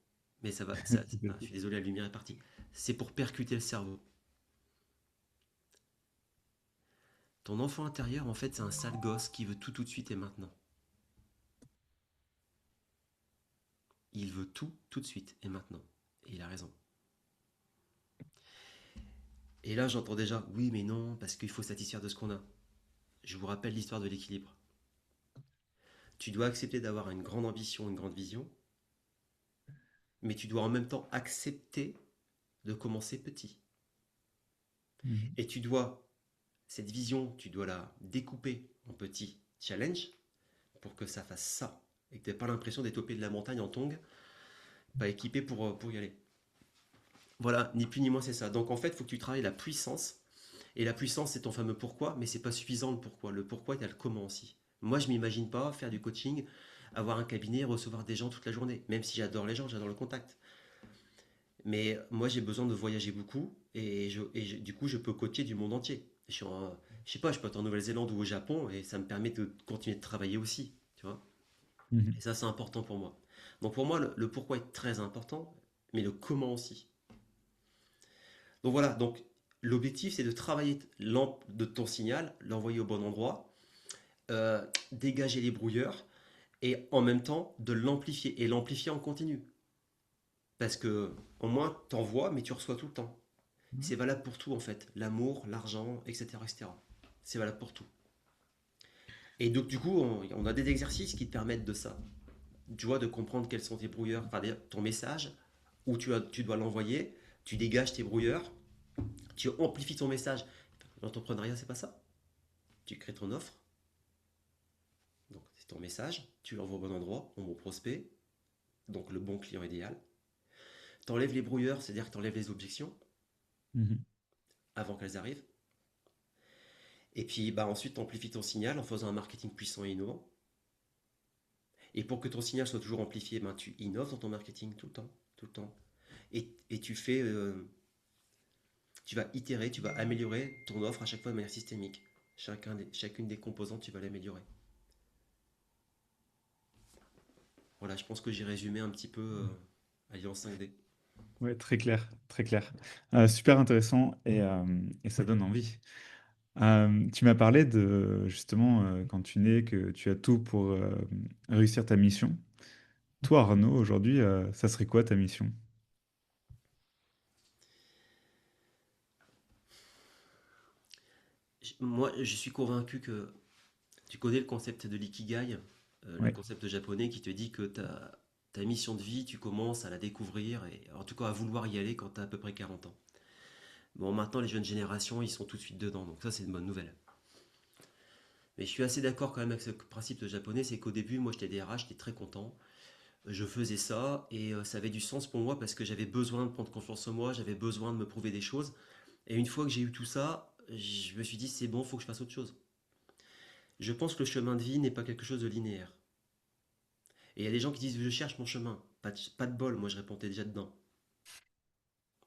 mais ça va, je suis désolé, la lumière est partie. C'est pour percuter le cerveau. Ton enfant intérieur, en fait, c'est un sale gosse qui veut tout de suite et maintenant. Il veut tout de suite et maintenant. Et il a raison. Et là, j'entends déjà, oui, mais non, parce qu'il faut satisfaire de ce qu'on a. Je vous rappelle l'histoire de l'équilibre. Tu dois accepter d'avoir une grande ambition, une grande vision, mais tu dois en même temps accepter de commencer petit. Mhm. Et cette vision, tu dois la découper en petits challenges pour que ça fasse ça. Et que tu n'aies pas l'impression d'être au pied de la montagne en tongs, pas équipé pour y aller. Voilà, ni plus ni moins c'est ça. Donc en fait, il faut que tu travailles la puissance. Et la puissance, c'est ton fameux pourquoi, mais c'est pas suffisant le pourquoi. Le pourquoi, il y a le comment aussi. Moi, je m'imagine pas faire du coaching, avoir un cabinet, recevoir des gens toute la journée. Même si j'adore les gens, j'adore le contact. Mais moi, j'ai besoin de voyager beaucoup du coup, je peux coacher du monde entier. Je sais pas, je peux être en Nouvelle-Zélande ou au Japon et ça me permet de continuer de travailler aussi, tu vois. Et Mhm. ça, c'est important pour moi. Donc pour moi, le pourquoi est très important, mais le comment aussi. Donc voilà, donc l'objectif, c'est de travailler de ton signal, l'envoyer au bon endroit, dégager les brouilleurs et en même temps de l'amplifier et l'amplifier en continu. Parce que au moins, t'envoies, mais tu reçois tout le temps. C'est valable pour tout en fait. L'amour, l'argent, etc., etc. C'est valable pour tout. Et donc du coup, on a des exercices qui te permettent de ça. Tu vois, de comprendre quels sont tes brouilleurs, enfin ton message, où tu dois l'envoyer, tu dégages tes brouilleurs, tu amplifies ton message. L'entrepreneuriat, c'est pas ça. Tu crées ton offre, donc c'est ton message, tu l'envoies au bon endroit, au bon prospect, donc le bon client idéal. T'enlèves les brouilleurs, c'est-à-dire que t'enlèves les objections Mhm. avant qu'elles arrivent. Et puis bah, ensuite, t'amplifies ton signal en faisant un marketing puissant et innovant. Et pour que ton signal soit toujours amplifié, ben, tu innoves dans ton marketing tout le temps, tout le temps. Et tu vas itérer, tu vas améliorer ton offre à chaque fois de manière systémique. Chacune des composantes, tu vas l'améliorer. Voilà, je pense que j'ai résumé un petit peu Alliance 5D. Ouais, très clair, très clair. Super intéressant et ça donne envie. Tu m'as parlé de justement quand tu nais que tu as tout pour réussir ta mission. Toi, Arnaud, aujourd'hui, ça serait quoi ta mission? Moi, je suis convaincu que tu connais le concept de l'ikigai, le Ouais. concept japonais qui te dit que ta mission de vie, tu commences à la découvrir et en tout cas à vouloir y aller quand tu as à peu près 40 ans. Bon, maintenant, les jeunes générations, ils sont tout de suite dedans, donc ça, c'est une bonne nouvelle. Mais je suis assez d'accord quand même avec ce principe de japonais, c'est qu'au début, moi, j'étais DRH, j'étais très content. Je faisais ça et ça avait du sens pour moi parce que j'avais besoin de prendre confiance en moi, j'avais besoin de me prouver des choses. Et une fois que j'ai eu tout ça, je me suis dit, c'est bon, il faut que je fasse autre chose. Je pense que le chemin de vie n'est pas quelque chose de linéaire. Et il y a des gens qui disent, je cherche mon chemin. Pas de bol, moi je répondais déjà dedans.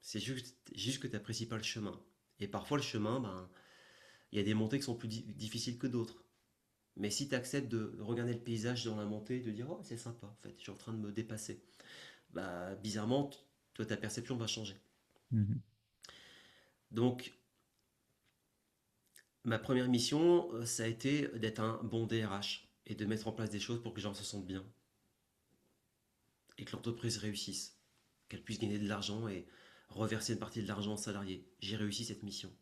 C'est juste que tu n'apprécies pas le chemin. Et parfois le chemin, ben, il y a des montées qui sont plus difficiles que d'autres. Mais si tu acceptes de regarder le paysage dans la montée, de dire, oh c'est sympa, en fait, je suis en train de me dépasser, bah bizarrement, toi ta perception va changer. Mhm. Donc ma première mission, ça a été d'être un bon DRH et de mettre en place des choses pour que les gens se sentent bien et que l'entreprise réussisse, qu'elle puisse gagner de l'argent et reverser une partie de l'argent aux salariés. J'ai réussi cette mission.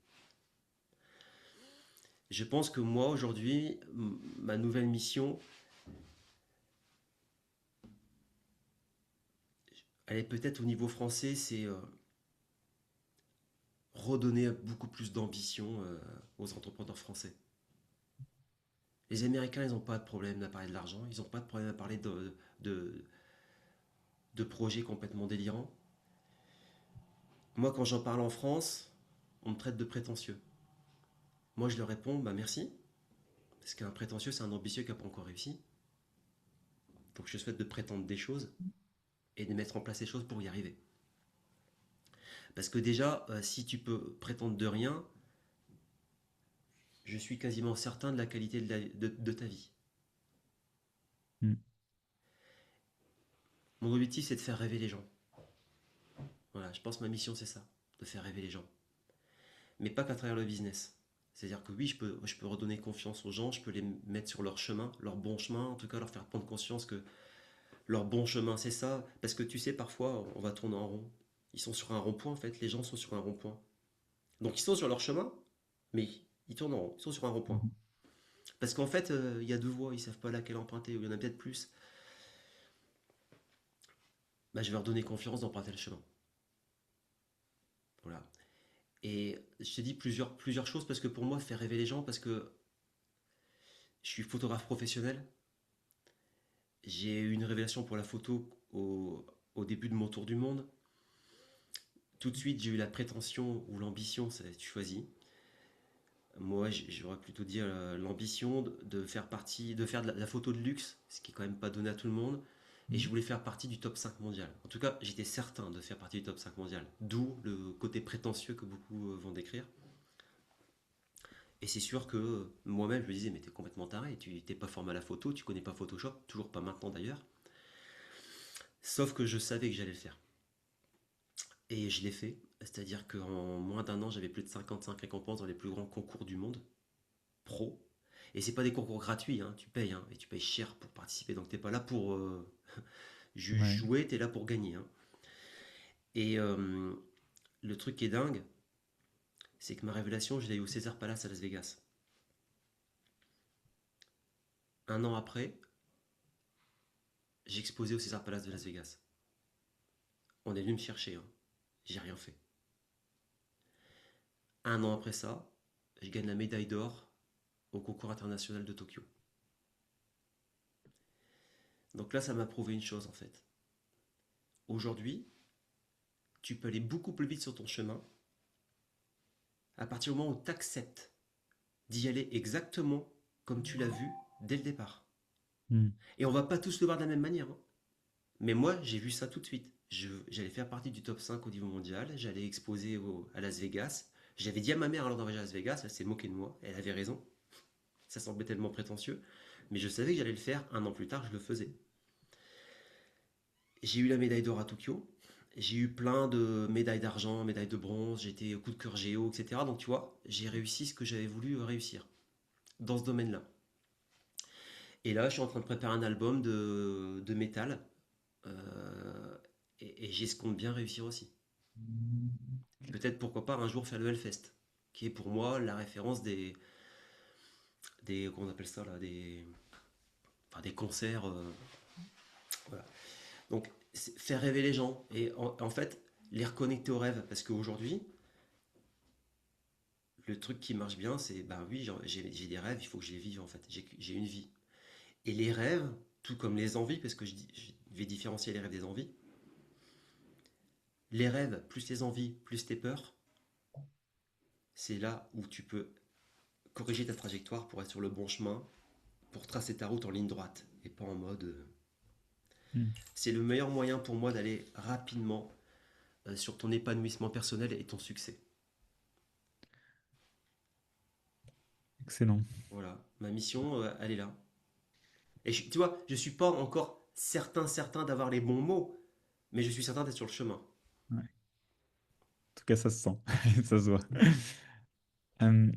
Je pense que moi, aujourd'hui, ma nouvelle mission, elle est peut-être au niveau français, c'est redonner beaucoup plus d'ambition aux entrepreneurs français. Les Américains, ils n'ont pas de problème à parler de l'argent, ils n'ont pas de problème à parler de, de projets complètement délirants. Moi, quand j'en parle en France, on me traite de prétentieux. Moi, je leur réponds, bah merci, parce qu'un prétentieux, c'est un ambitieux qui n'a pas encore réussi. Donc, je souhaite de prétendre des choses et de mettre en place les choses pour y arriver. Parce que déjà, si tu peux prétendre de rien, je suis quasiment certain de la qualité de ta vie. Mhm. Mon objectif, c'est de faire rêver les gens. Voilà, je pense que ma mission, c'est ça, de faire rêver les gens. Mais pas qu'à travers le business. C'est-à-dire que oui, je peux redonner confiance aux gens, je peux les mettre sur leur chemin, leur bon chemin, en tout cas leur faire prendre conscience que leur bon chemin, c'est ça. Parce que tu sais, parfois, on va tourner en rond. Ils sont sur un rond-point, en fait, les gens sont sur un rond-point. Donc ils sont sur leur chemin, mais ils tournent en rond, ils sont sur un rond-point. Mhm. Parce qu'en fait, il y a deux voies, ils savent pas laquelle emprunter, ou il y en a peut-être plus. Bah, je vais leur donner confiance d'emprunter le chemin. Voilà. Et je t'ai dit plusieurs choses parce que pour moi, faire rêver les gens, parce que je suis photographe professionnel, j'ai eu une révélation pour la photo au début de mon tour du monde. Tout de suite, j'ai eu la prétention ou l'ambition, ça va être choisi. Moi, j'aurais plutôt dit l'ambition de faire partie, de faire de la photo de luxe, ce qui est quand même pas donné à tout le monde. Et je voulais faire partie du top 5 mondial. En tout cas, j'étais certain de faire partie du top 5 mondial. D'où le côté prétentieux que beaucoup vont décrire. Et c'est sûr que moi-même, je me disais, mais t'es complètement taré, tu t'es pas formé à la photo, tu connais pas Photoshop, toujours pas maintenant d'ailleurs. Sauf que je savais que j'allais le faire. Et je l'ai fait. C'est-à-dire qu'en moins d'un an, j'avais plus de 55 récompenses dans les plus grands concours du monde, pro. Et c'est pas des concours gratuits, hein, tu payes, hein, et tu payes cher pour participer. Donc t'es pas là pour Ouais. jouer, t'es là pour gagner, hein. Et le truc qui est dingue, c'est que ma révélation, je l'ai eu au Caesar Palace à Las Vegas. Un an après, j'ai exposé au Caesar Palace de Las Vegas. On est venu me chercher, hein. J'ai rien fait. Un an après ça, je gagne la médaille d'or au concours international de Tokyo. Donc là, ça m'a prouvé une chose en fait. Aujourd'hui, tu peux aller beaucoup plus vite sur ton chemin à partir du moment où tu acceptes d'y aller exactement comme tu l'as vu dès le départ. Mm. Et on va pas tous le voir de la même manière, hein. Mais moi, j'ai vu ça tout de suite. J'allais faire partie du top 5 au niveau mondial, j'allais exposer à Las Vegas. J'avais dit à ma mère alors d'envoyer à Las Vegas, elle s'est moquée de moi, elle avait raison, ça semblait tellement prétentieux, mais je savais que j'allais le faire un an plus tard, je le faisais. J'ai eu la médaille d'or à Tokyo, j'ai eu plein de médailles d'argent, médailles de bronze, j'ai été coup de cœur géo, etc. Donc tu vois, j'ai réussi ce que j'avais voulu réussir dans ce domaine-là. Et là, je suis en train de préparer un album de métal, et j'escompte bien réussir aussi. Peut-être pourquoi pas un jour faire le Hellfest, qui est pour moi la référence des comment on appelle ça là, enfin, des concerts. Voilà. Donc faire rêver les gens et en fait les reconnecter aux rêves, parce qu'aujourd'hui le truc qui marche bien c'est bah oui j'ai des rêves, il faut que je les vive en fait. J'ai une vie et les rêves, tout comme les envies, parce que je vais différencier les rêves des envies. Les rêves plus les envies plus tes peurs, c'est là où tu peux corriger ta trajectoire pour être sur le bon chemin, pour tracer ta route en ligne droite et pas en mode. Mm. C'est le meilleur moyen pour moi d'aller rapidement sur ton épanouissement personnel et ton succès. Excellent. Voilà, ma mission, elle est là. Et tu vois, je suis pas encore certain d'avoir les bons mots, mais je suis certain d'être sur le chemin. Ouais. En tout cas, ça se sent, ça se voit. Euh,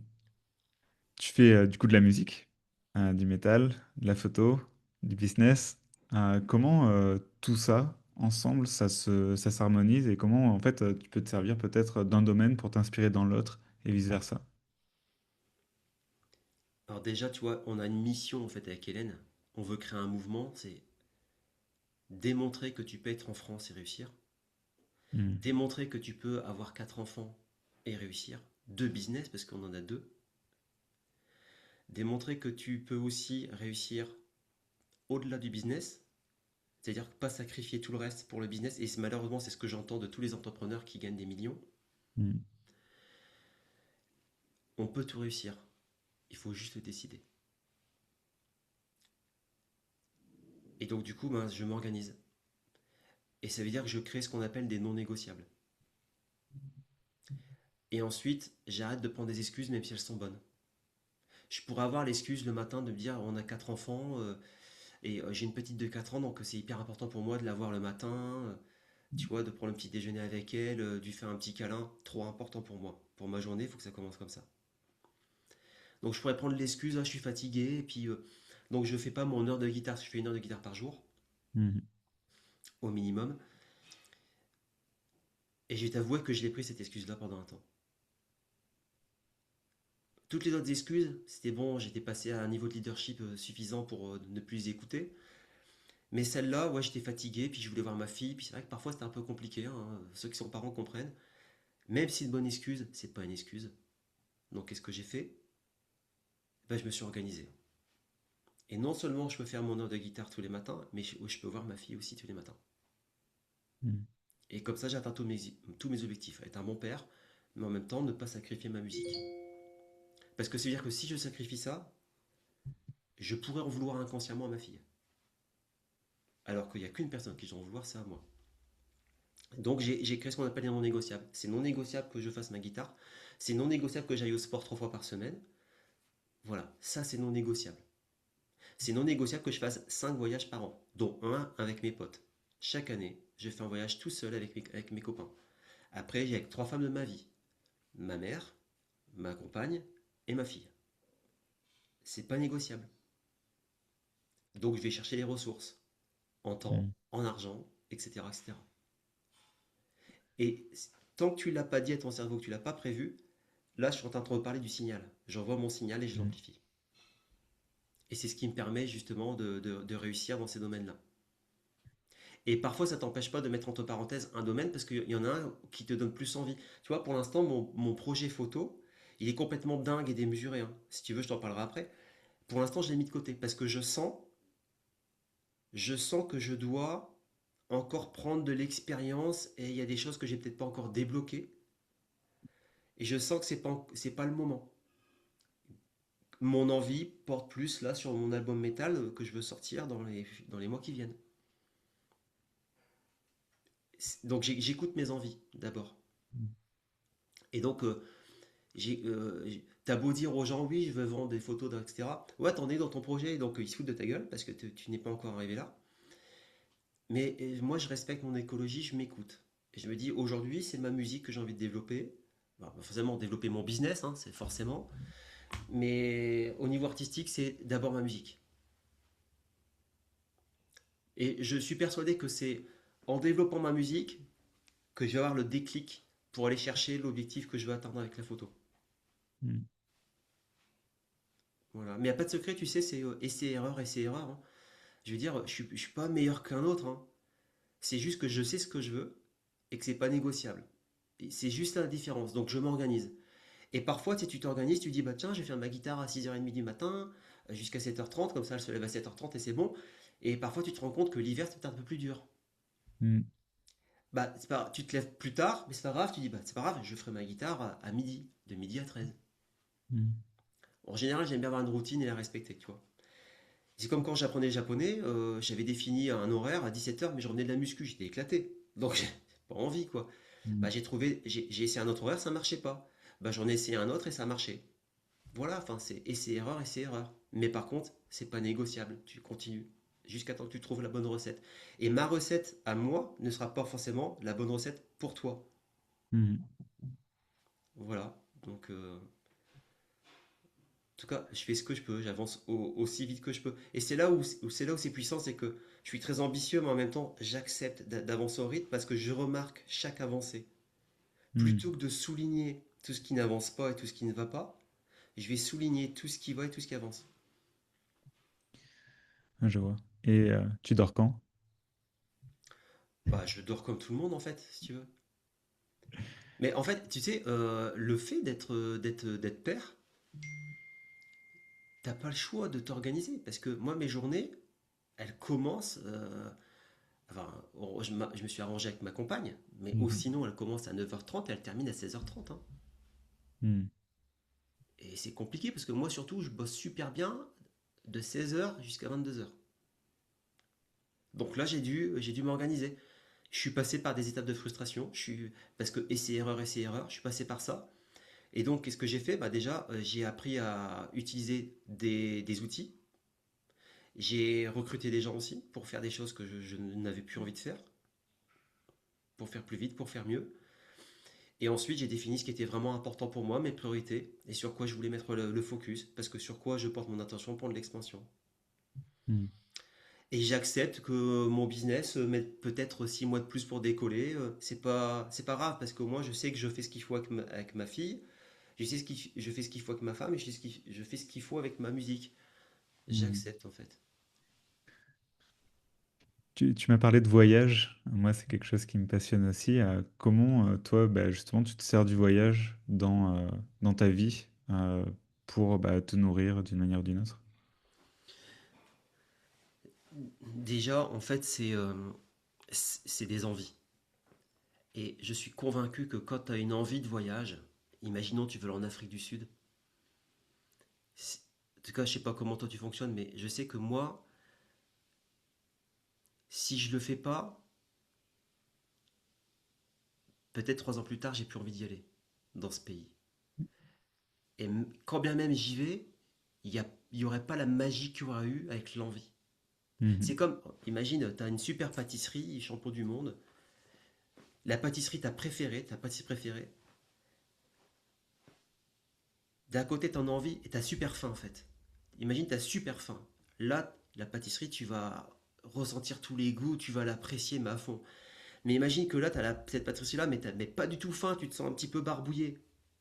Tu fais du coup de la musique, du métal, de la photo, du business. Comment tout ça, ensemble, ça s'harmonise et comment en fait tu peux te servir peut-être d'un domaine pour t'inspirer dans l'autre et vice-versa? Alors déjà, tu vois, on a une mission en fait avec Hélène. On veut créer un mouvement, c'est démontrer que tu peux être en France et réussir. Hmm. Démontrer que tu peux avoir quatre enfants et réussir. Deux business, parce qu'on en a deux. Démontrer que tu peux aussi réussir au-delà du business, c'est-à-dire pas sacrifier tout le reste pour le business. Et malheureusement, c'est ce que j'entends de tous les entrepreneurs qui gagnent des millions. Hmm. On peut tout réussir. Il faut juste le décider. Et donc, du coup, ben, je m'organise. Et ça veut dire que je crée ce qu'on appelle des non négociables. Et ensuite, j'arrête de prendre des excuses, même si elles sont bonnes. Je pourrais avoir l'excuse le matin de me dire on a quatre enfants et j'ai une petite de 4 ans, donc c'est hyper important pour moi de la voir le matin. Tu vois, de prendre le petit déjeuner avec elle, de lui faire un petit câlin, trop important pour moi. Pour ma journée, il faut que ça commence comme ça. Donc je pourrais prendre l'excuse, ah, je suis fatigué, et puis donc je fais pas mon heure de guitare, je fais une heure de guitare par jour, Hmm. au minimum. Et je vais t'avouer que je l'ai pris cette excuse-là pendant un temps. Toutes les autres excuses, c'était bon, j'étais passé à un niveau de leadership suffisant pour ne plus les écouter. Mais celle-là, ouais, j'étais fatigué, puis je voulais voir ma fille, puis c'est vrai que parfois c'était un peu compliqué, hein, ceux qui sont parents comprennent. Même si c'est une bonne excuse, c'est pas une excuse. Donc qu'est-ce que j'ai fait? Ben, je me suis organisé. Et non seulement je peux faire mon heure de guitare tous les matins, mais je peux voir ma fille aussi tous les matins. Hmm. Et comme ça, j'atteins tous mes objectifs. Être un bon père, mais en même temps ne pas sacrifier ma musique. Parce que ça veut dire que si je sacrifie ça, je pourrais en vouloir inconsciemment à ma fille. Alors qu'il n'y a qu'une personne qui j'en vouloir, c'est à moi. Donc j'ai créé ce qu'on appelle des non négociables. C'est non négociable que je fasse ma guitare. C'est non négociable que j'aille au sport 3 fois par semaine. Voilà, ça c'est non négociable. C'est non négociable que je fasse 5 voyages par an, dont un avec mes potes. Chaque année, je fais un voyage tout seul avec mes copains. Après, j'ai avec 3 femmes de ma vie. Ma mère, ma compagne et ma fille. C'est pas négociable. Donc je vais chercher les ressources en temps, Hmm. en argent, etc. etc. Et tant que tu l'as pas dit à ton cerveau, que tu l'as pas prévu, là je suis en train de te reparler du signal. J'envoie mon signal et je Hmm. l'amplifie. Et c'est ce qui me permet justement de réussir dans ces domaines-là. Et parfois, ça t'empêche pas de mettre entre parenthèses un domaine parce qu'il y en a un qui te donne plus envie. Tu vois, pour l'instant, mon projet photo, il est complètement dingue et démesuré, hein. Si tu veux, je t'en parlerai après. Pour l'instant, je l'ai mis de côté parce que je sens que je dois encore prendre de l'expérience et il y a des choses que j'ai peut-être pas encore débloquées. Et je sens que c'est pas le moment. mon envie porte plus là sur mon album métal que je veux sortir dans les mois qui viennent. Donc j'écoute mes envies d'abord. Et donc, t'as beau dire aux gens, oui, je veux vendre des photos, etc. Ouais, t'en es dans ton projet, donc ils se foutent de ta gueule parce que tu n'es pas encore arrivé là. Mais moi, je respecte mon écologie, je m'écoute. Et je me dis, aujourd'hui, c'est ma musique que j'ai envie de développer. Bon, forcément, développer mon business, hein, c'est forcément. Mais au niveau artistique, c'est d'abord ma musique. Et je suis persuadé que c'est en développant ma musique que je vais avoir le déclic pour aller chercher l'objectif que je veux atteindre avec la photo. Mm. Voilà. Mais il n'y a pas de secret, tu sais, c'est essai-erreur, essai-erreur, hein. Je veux dire, je suis pas meilleur qu'un autre, hein. C'est juste que je sais ce que je veux et que c'est pas négociable. Et c'est juste la différence. Donc je m'organise. Et parfois, tu sais, tu t'organises, tu dis, bah tiens, je vais faire ma guitare à 6h30 du matin, jusqu'à 7h30, comme ça elle se lève à 7h30 et c'est bon. Et parfois, tu te rends compte que l'hiver, c'est peut-être un peu plus dur. Mm. Bah, c'est pas, tu te lèves plus tard, mais c'est pas grave, tu dis, bah c'est pas grave, je ferai ma guitare à midi, de midi à 13. Mm. En général, j'aime bien avoir une routine et la respecter, tu vois. C'est comme quand j'apprenais le japonais, j'avais défini un horaire à 17h, mais je revenais de la muscu, j'étais éclaté. Donc, j'ai pas envie, quoi. Mm. Bah, j'ai essayé un autre horaire, ça marchait pas. Bah, j'en ai essayé un autre et ça marchait. Voilà, enfin, c'est essai-erreur, essai-erreur. Mais par contre, c'est pas négociable. Tu continues jusqu'à temps que tu trouves la bonne recette. Et ma recette à moi ne sera pas forcément la bonne recette pour toi. Mm. Voilà. Donc, en tout cas, je fais ce que je peux, j'avance aussi vite que je peux. Et c'est là où c'est puissant, c'est que je suis très ambitieux, mais en même temps, j'accepte d'avancer au rythme parce que je remarque chaque avancée. Mm. Plutôt que de souligner tout ce qui n'avance pas et tout ce qui ne va pas, je vais souligner tout ce qui va et tout ce qui avance. Ah, je vois. Et tu dors quand? Bah, je dors comme tout le monde en fait, si tu veux. Mais en fait, tu sais, le fait d'être père, t'as pas le choix de t'organiser. Parce que moi, mes journées, elles commencent. Enfin, je me suis arrangé avec ma compagne, mais Mhm. sinon, elle commence à 9h30 et elle termine à 16h30, hein. Mm. Et c'est compliqué parce que moi, surtout, je bosse super bien de 16h jusqu'à 22h. Donc là, j'ai dû m'organiser. Je suis passé par des étapes de frustration, parce que essai erreur, je suis passé par ça. Et donc, qu'est-ce que j'ai fait? Bah déjà, j'ai appris à utiliser des outils. J'ai recruté des gens aussi pour faire des choses que je n'avais plus envie de faire, pour faire plus vite, pour faire mieux. Et ensuite, j'ai défini ce qui était vraiment important pour moi, mes priorités, et sur quoi je voulais mettre le focus, parce que sur quoi je porte mon attention pour de l'expansion. Mm. Et j'accepte que mon business mette peut-être 6 mois de plus pour décoller. C'est pas grave, parce que moi, je sais que je fais ce qu'il faut avec ma fille, je fais ce qu'il faut avec ma femme, et je fais ce qu'il faut avec ma musique. Mm. J'accepte en fait. Tu m'as parlé de voyage. Moi, c'est quelque chose qui me passionne aussi. Comment, toi, bah, justement, tu te sers du voyage dans ta vie pour bah, te nourrir d'une manière ou d'une autre? Déjà, en fait, c'est des envies. Et je suis convaincu que quand tu as une envie de voyage, imaginons tu veux aller en Afrique du Sud. En tout cas, je sais pas comment toi tu fonctionnes, mais je sais que moi, si je le fais pas, peut-être 3 ans plus tard, j'ai plus envie d'y aller dans ce pays. Et quand bien même j'y vais, il y aurait pas la magie qu'il y aura eu avec l'envie. C'est Mhm. comme, imagine, tu as une super pâtisserie, champion du monde, la pâtisserie ta pâtisserie préférée, d'un côté tu en as envie et tu as super faim en fait. Imagine, tu as super faim. Là, la pâtisserie, tu vas ressentir tous les goûts, tu vas l'apprécier mais à fond. Mais imagine que là, tu as cette pâtisserie-là, mais tu n'as pas du tout faim, tu te sens un petit peu barbouillé.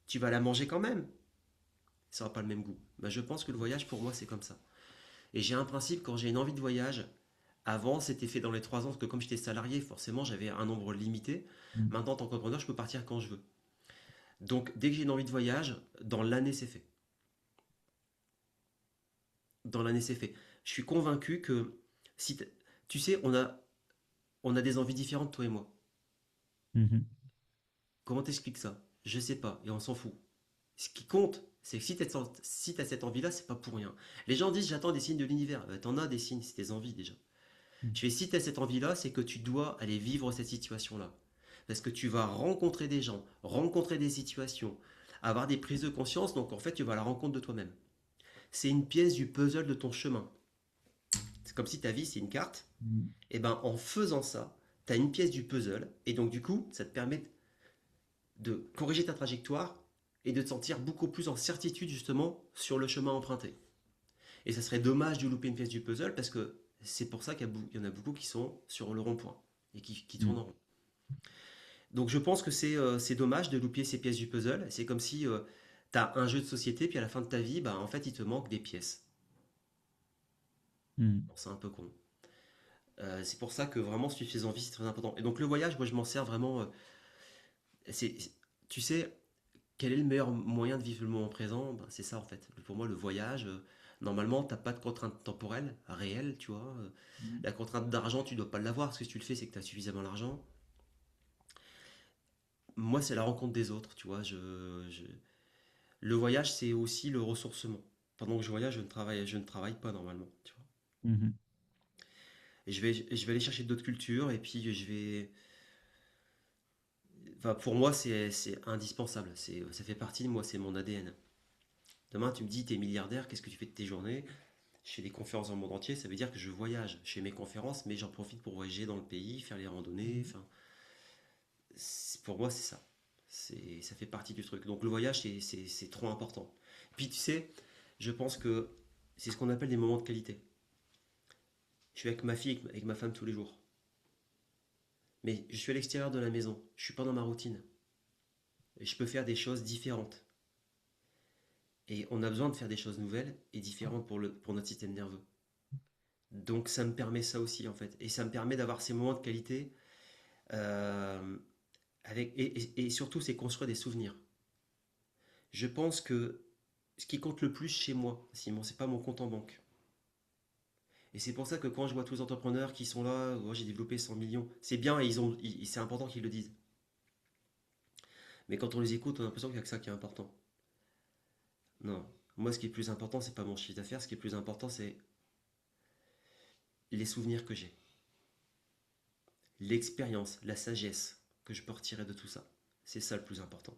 Tu vas la manger quand même. Ça n'aura pas le même goût. Bah, je pense que le voyage, pour moi, c'est comme ça. Et j'ai un principe, quand j'ai une envie de voyage, avant, c'était fait dans les 3 ans, parce que comme j'étais salarié, forcément, j'avais un nombre limité. Mm. Maintenant, en tant qu'entrepreneur, je peux partir quand je veux. Donc, dès que j'ai une envie de voyage, dans l'année, c'est fait. Dans l'année, c'est fait. Je suis convaincu que, si tu sais, on a des envies différentes, toi et moi. Mhm. Comment t'expliques ça? Je sais pas, et on s'en fout. Ce qui compte, C'est que si t'as cette envie-là, c'est pas pour rien. Les gens disent j'attends des signes de l'univers. T'en as des signes, c'est tes envies déjà. Mm. Je fais si t'as cette envie-là, c'est que tu dois aller vivre cette situation-là. Parce que tu vas rencontrer des gens, rencontrer des situations, avoir des prises de conscience, donc en fait tu vas à la rencontre de toi-même. C'est une pièce du puzzle de ton chemin. C'est comme si ta vie c'est une carte, Mm. et ben en faisant ça, tu as une pièce du puzzle, et donc du coup ça te permet de corriger ta trajectoire et de te sentir beaucoup plus en certitude justement sur le chemin emprunté. Et ça serait dommage de louper une pièce du puzzle parce que c'est pour ça qu'il y en a beaucoup qui sont sur le rond-point et qui tournent Mm. en rond. Donc je pense que c'est dommage de louper ces pièces du puzzle. C'est comme si tu as un jeu de société, puis à la fin de ta vie, bah, en fait, il te manque des pièces. Mm. Bon, c'est un peu con. C'est pour ça que vraiment suivre ses envies, c'est très important. Et donc le voyage, moi je m'en sers vraiment. C'est, tu sais, quel est le meilleur moyen de vivre le moment présent? Ben, c'est ça en fait. Pour moi, le voyage, normalement, t'as pas de contrainte temporelle, réelle, tu vois. Mm. La contrainte d'argent, tu dois pas l'avoir, parce que si tu le fais, c'est que tu as suffisamment d'argent. Moi, c'est la rencontre des autres, tu vois. Le voyage, c'est aussi le ressourcement. Pendant que je voyage, je ne travaille pas normalement, tu vois. Mhm. Et je vais aller chercher d'autres cultures, et puis je vais. Enfin, pour moi, c'est indispensable. Ça fait partie de moi, c'est mon ADN. Demain, tu me dis, t'es milliardaire, qu'est-ce que tu fais de tes journées? Je fais des conférences dans le monde entier, ça veut dire que je voyage. Je fais mes conférences, mais j'en profite pour voyager dans le pays, faire les randonnées. Mhm. Enfin, pour moi, c'est ça. Ça fait partie du truc. Donc le voyage, c'est trop important. Puis tu sais, je pense que c'est ce qu'on appelle des moments de qualité. Je suis avec ma fille, avec ma femme tous les jours. Mais je suis à l'extérieur de la maison. Je suis pas dans ma routine. Et je peux faire des choses différentes. Et on a besoin de faire des choses nouvelles et différentes pour notre système nerveux. Donc ça me permet ça aussi en fait. Et ça me permet d'avoir ces moments de qualité euh, et surtout c'est construire des souvenirs. Je pense que ce qui compte le plus chez moi, Simon, c'est pas mon compte en banque. Et c'est pour ça que quand je vois tous les entrepreneurs qui sont là, oh, j'ai développé 100 millions, c'est bien et c'est important qu'ils le disent. Mais quand on les écoute, on a l'impression qu'il n'y a que ça qui est important. Non. Moi, ce qui est plus important, c'est pas mon chiffre d'affaires. Ce qui est plus important, c'est les souvenirs que j'ai, l'expérience, la sagesse que je peux retirer de tout ça. C'est ça le plus important.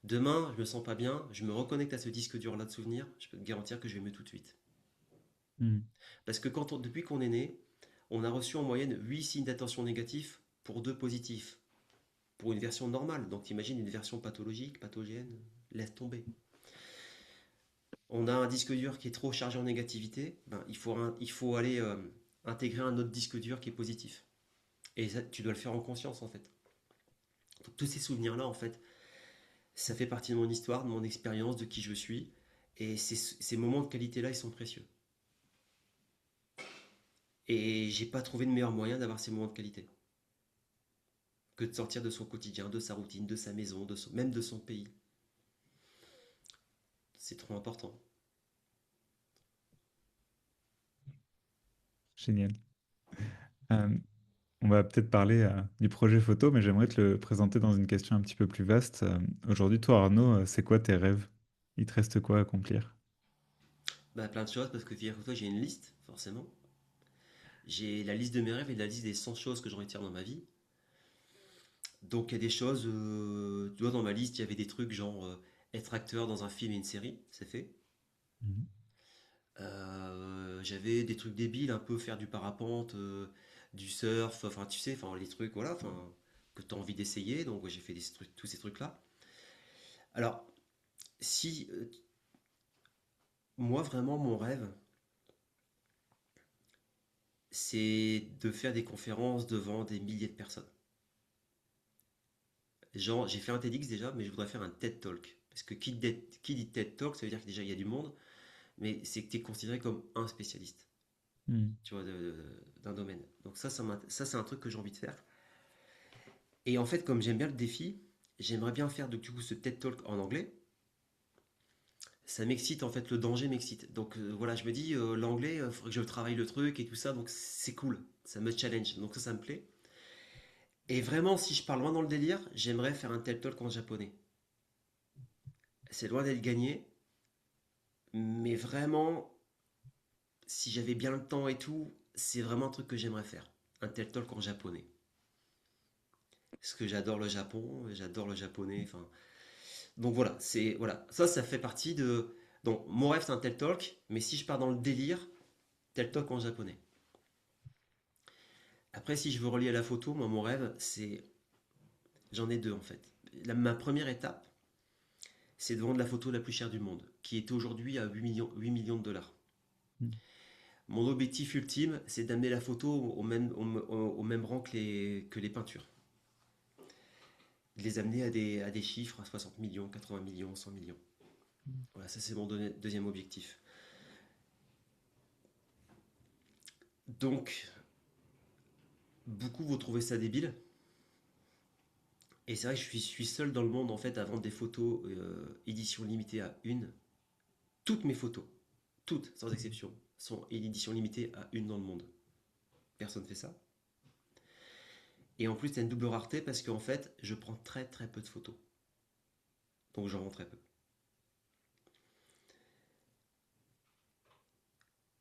Demain, je me sens pas bien, je me reconnecte à ce disque dur là de souvenirs, je peux te garantir que je vais mieux tout de suite. Mm. Parce que depuis qu'on est né, on a reçu en moyenne 8 signes d'attention négatifs pour 2 positifs. Pour une version normale. Donc t'imagines une version pathologique, pathogène, laisse tomber. On a un disque dur qui est trop chargé en négativité, ben, il faut aller intégrer un autre disque dur qui est positif. Et ça, tu dois le faire en conscience en fait. Donc, tous ces souvenirs-là, en fait, ça fait partie de mon histoire, de mon expérience, de qui je suis. Et ces moments de qualité-là, ils sont précieux. Et j'ai pas trouvé de meilleur moyen d'avoir ces moments de qualité que de sortir de son quotidien, de sa routine, de sa maison, même de son pays. C'est trop important. Génial. Euh, on va peut-être parler du projet photo, mais j'aimerais te le présenter dans une question un petit peu plus vaste. Aujourd'hui, toi, Arnaud, c'est quoi tes rêves? Il te reste quoi à accomplir? Bah, plein de choses, parce que figure toi, j'ai une liste, forcément. J'ai la liste de mes rêves et la liste des 100 choses que j'ai envie de faire dans ma vie. Donc il y a des choses, tu vois, dans ma liste, il y avait des trucs genre être acteur dans un film et une série, c'est fait. Mhm. J'avais des trucs débiles, un peu faire du parapente, du surf, enfin tu sais, enfin les trucs, voilà, enfin que tu as envie d'essayer. Donc j'ai fait tous ces trucs-là. Alors, si moi vraiment mon rêve, c'est de faire des conférences devant des milliers de personnes. Genre, j'ai fait un TEDx déjà, mais je voudrais faire un TED Talk. Parce que qui dit TED Talk, ça veut dire que déjà il y a du monde, mais c'est que tu es considéré comme un spécialiste, Mm. tu vois, d'un domaine. Donc ça c'est un truc que j'ai envie de faire. Et en fait, comme j'aime bien le défi, j'aimerais bien faire du coup ce TED Talk en anglais. Ça m'excite en fait, le danger m'excite. Donc voilà, je me dis, l'anglais, il faudrait que je travaille le truc et tout ça, donc c'est cool, ça me challenge, donc ça me plaît. Et vraiment, si je pars loin dans le délire, j'aimerais faire un TED Talk en japonais. C'est loin d'être gagné, Mais vraiment, si j'avais bien le temps et tout, c'est vraiment un truc que j'aimerais faire. Un TED Talk en japonais. Parce que j'adore le Japon, j'adore le japonais. Enfin, donc voilà, ça fait partie de. Donc mon rêve c'est un TED Talk, mais si je pars dans le délire, TED Talk en japonais. Après, si je veux relier à la photo, moi mon rêve c'est, j'en ai deux en fait. Ma première étape, c'est de vendre la photo la plus chère du monde, qui est aujourd'hui à 8 millions de dollars. Mm. Mon objectif ultime, c'est d'amener la photo au même rang que les peintures. De les amener à des chiffres à 60 millions, 80 millions, 100 millions. Voilà, ça c'est mon deuxième objectif. Donc, beaucoup vont trouver ça débile. Et c'est vrai que je suis seul dans le monde en fait à vendre des photos édition limitée à une. Toutes mes photos, toutes sans exception, sont édition limitée à une dans le monde. Personne ne fait ça. Et en plus, c'est une double rareté parce qu'en fait, je prends très très peu de photos. Donc j'en vends très peu.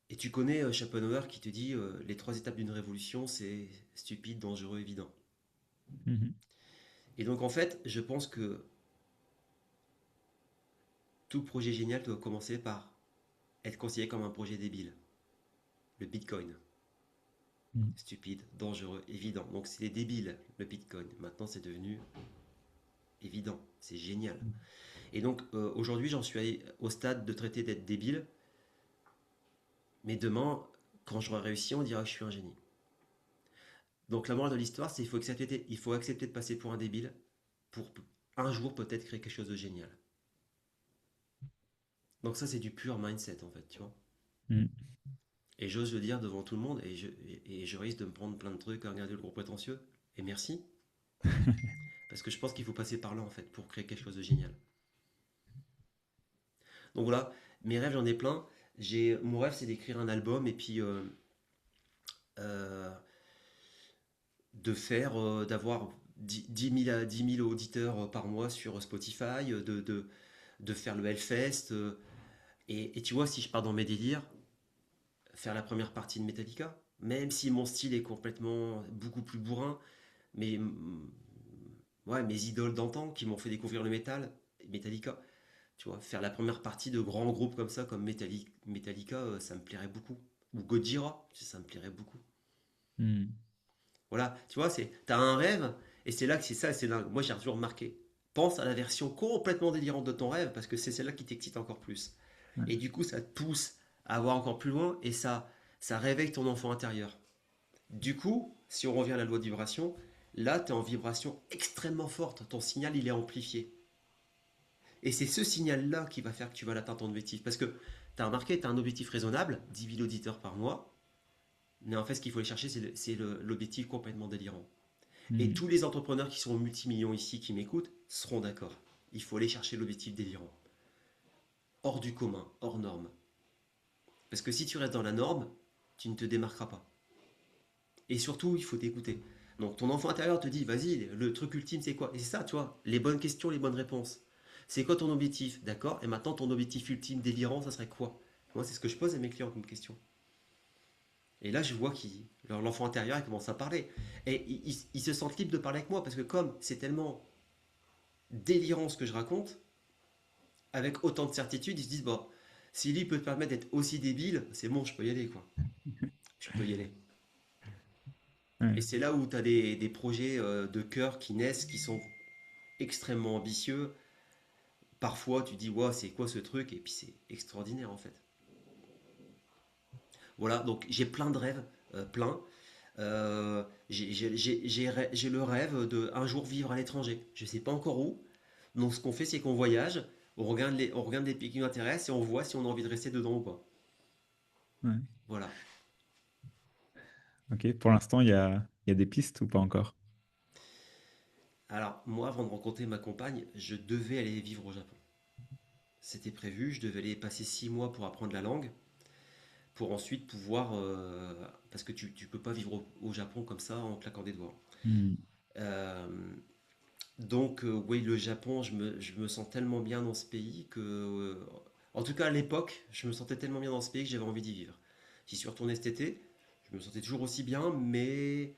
Et tu connais Schopenhauer qui te dit les trois étapes d'une révolution, c'est stupide, dangereux, évident. Mhm. Et donc en fait, je pense que tout projet génial doit commencer par être considéré comme un projet débile. Le Bitcoin. Mm. Stupide, dangereux, évident. Donc c'est débile le Bitcoin. Maintenant c'est devenu évident. C'est génial. Et donc aujourd'hui j'en suis au stade de traiter d'être débile. Mais demain, quand j'aurai réussi, on dira que je suis un génie. Donc la morale de l'histoire, c'est il faut accepter de passer pour un débile pour un jour peut-être créer quelque chose de génial. Donc ça c'est du pur mindset en fait, tu vois. Mm. Et j'ose le dire devant tout le monde et je risque de me prendre plein de trucs à regarder le gros prétentieux. Et merci, parce que je pense qu'il faut passer par là en fait pour créer quelque chose de génial. Donc voilà, mes rêves j'en ai plein. Mon rêve c'est d'écrire un album et puis euh, d'avoir 10 000 auditeurs par mois sur Spotify, de faire le Hellfest. Et tu vois, si je pars dans mes délires, faire la première partie de Metallica, même si mon style est complètement beaucoup plus bourrin, mais ouais, mes idoles d'antan qui m'ont fait découvrir le métal, Metallica, tu vois, faire la première partie de grands groupes comme ça, comme Metallica, ça me plairait beaucoup. Ou Gojira, ça me plairait beaucoup. Mm. Voilà, tu vois, t'as un rêve, et c'est là que c'est ça, c'est là. Moi, j'ai toujours remarqué. Pense à la version complètement délirante de ton rêve, parce que c'est celle-là qui t'excite encore plus. Ouais. Et du coup, ça te pousse à avoir encore plus loin, et ça réveille ton enfant intérieur. Du coup, si on revient à la loi de vibration, là, tu es en vibration extrêmement forte. Ton signal, il est amplifié. Et c'est ce signal-là qui va faire que tu vas l'atteindre ton objectif. Parce que tu as remarqué, tu as un objectif raisonnable, 10 000 auditeurs par mois. Mais en fait, ce qu'il faut aller chercher, c'est l'objectif complètement délirant. Et Mm. tous les entrepreneurs qui sont multimillions ici, qui m'écoutent, seront d'accord. Il faut aller chercher l'objectif délirant. Hors du commun, hors norme. Parce que si tu restes dans la norme, tu ne te démarqueras pas. Et surtout, il faut t'écouter. Donc ton enfant intérieur te dit, vas-y, le truc ultime, c'est quoi? Et c'est ça, tu vois, les bonnes questions, les bonnes réponses. C'est quoi ton objectif? D'accord? Et maintenant, ton objectif ultime, délirant, ça serait quoi? Moi, c'est ce que je pose à mes clients comme question. Et là, je vois qu'ils, l'enfant intérieur, il commence à parler. Et ils se sentent libres de parler avec moi parce que comme c'est tellement délirant ce que je raconte, avec autant de certitude, ils se disent, bon, si lui peut te permettre d'être aussi débile, c'est bon, je peux y aller, quoi. Je peux y aller. Et Ouais. c'est là où tu as des projets de cœur qui naissent, qui sont extrêmement ambitieux. Parfois, tu dis, wow, c'est quoi ce truc? Et puis c'est extraordinaire en fait. Voilà, donc j'ai plein de rêves, plein. J'ai le rêve de un jour vivre à l'étranger. Je ne sais pas encore où. Donc ce qu'on fait, c'est qu'on voyage, on regarde les pays qui nous intéressent et on voit si on a envie de rester dedans ou pas. Ouais. Voilà. Ok, pour l'instant, il y a des pistes ou pas encore? Alors moi, avant de rencontrer ma compagne, je devais aller vivre au Japon. C'était prévu, je devais aller passer 6 mois pour apprendre la langue. Pour ensuite pouvoir. Parce que tu peux pas vivre au Japon comme ça en claquant des doigts. Mm. Euh, donc, oui, le Japon, je me sens tellement bien dans ce pays que. En tout cas, à l'époque, je me sentais tellement bien dans ce pays que j'avais envie d'y vivre. J'y suis retourné cet été. Je me sentais toujours aussi bien, mais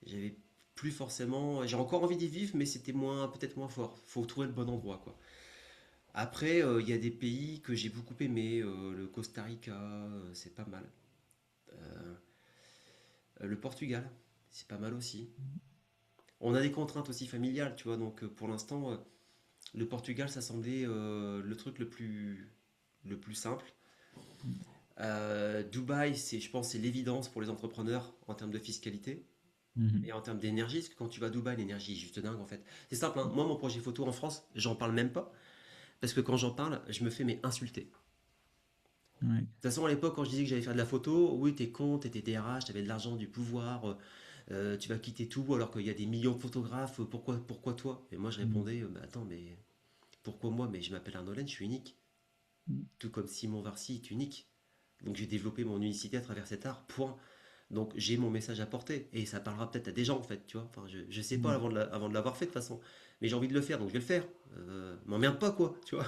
j'avais plus forcément. J'ai encore envie d'y vivre, mais c'était moins, peut-être moins fort. Faut trouver le bon endroit, quoi. Après, il y a des pays que j'ai beaucoup aimé. Le Costa Rica, c'est pas mal. Euh, le Portugal, c'est pas mal aussi. On a des contraintes aussi familiales, tu vois. Donc, pour l'instant, le Portugal, ça semblait le truc le plus simple. Dubaï, je pense, c'est l'évidence pour les entrepreneurs en termes de fiscalité et Mhm. en termes d'énergie. Parce que quand tu vas à Dubaï, l'énergie est juste dingue en fait. C'est simple, hein. Moi, mon projet photo en France, j'en parle même pas. Parce que quand j'en parle, je me fais mais insulter. De Ouais. toute façon, à l'époque, quand je disais que j'allais faire de la photo, oui, t'es con, t'étais DRH, t'avais de l'argent, du pouvoir, tu vas quitter tout alors qu'il y a des millions de photographes, pourquoi toi? Et moi, je Mhm. répondais, bah, attends, mais pourquoi moi? Mais je m'appelle Arnaud Laine, je suis unique. Tout comme Simon Varcy est unique. Donc j'ai développé mon unicité à travers cet art, point. Donc j'ai mon message à porter et ça parlera peut-être à des gens en fait, tu vois. Enfin, je sais pas Mhm. avant de l'avoir fait de toute façon, mais j'ai envie de le faire donc je vais le faire. M'emmerde pas quoi, tu vois.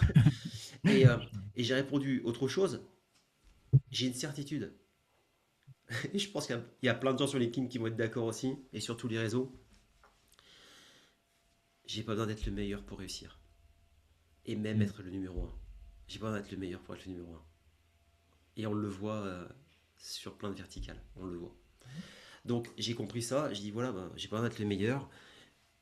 Et, euh, et j'ai répondu autre chose, j'ai une certitude. Et je pense qu'il y a plein de gens sur LinkedIn qui vont être d'accord aussi et sur tous les réseaux. J'ai pas besoin d'être le meilleur pour réussir et même Mhm. être le numéro un. J'ai pas besoin d'être le meilleur pour être le numéro un. Et on le voit sur plein de verticales, on le voit. Donc j'ai compris ça, j'ai dit voilà, bah, j'ai pas besoin d'être le meilleur.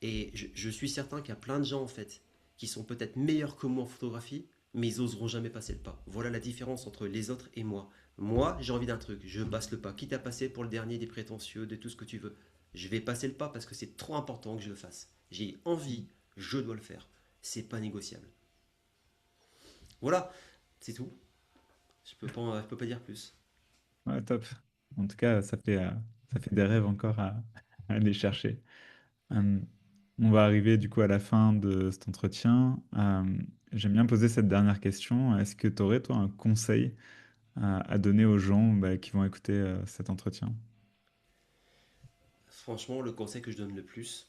Et je suis certain qu'il y a plein de gens en fait qui sont peut-être meilleurs que moi en photographie, mais ils oseront jamais passer le pas. Voilà la différence entre les autres et moi. Moi, j'ai envie d'un truc, je passe le pas. Quitte à passer pour le dernier des prétentieux, de tout ce que tu veux. Je vais passer le pas parce que c'est trop important que je le fasse. J'ai envie, je dois le faire. C'est pas négociable. Voilà, c'est tout. Je peux pas dire plus. Ouais, top. En tout cas, ça fait des rêves encore à aller chercher. Euh, on va arriver du coup à la fin de cet entretien. J'aime bien poser cette dernière question. Est-ce que tu aurais, toi, un conseil à donner aux gens bah, qui vont écouter cet entretien? Franchement, le conseil que je donne le plus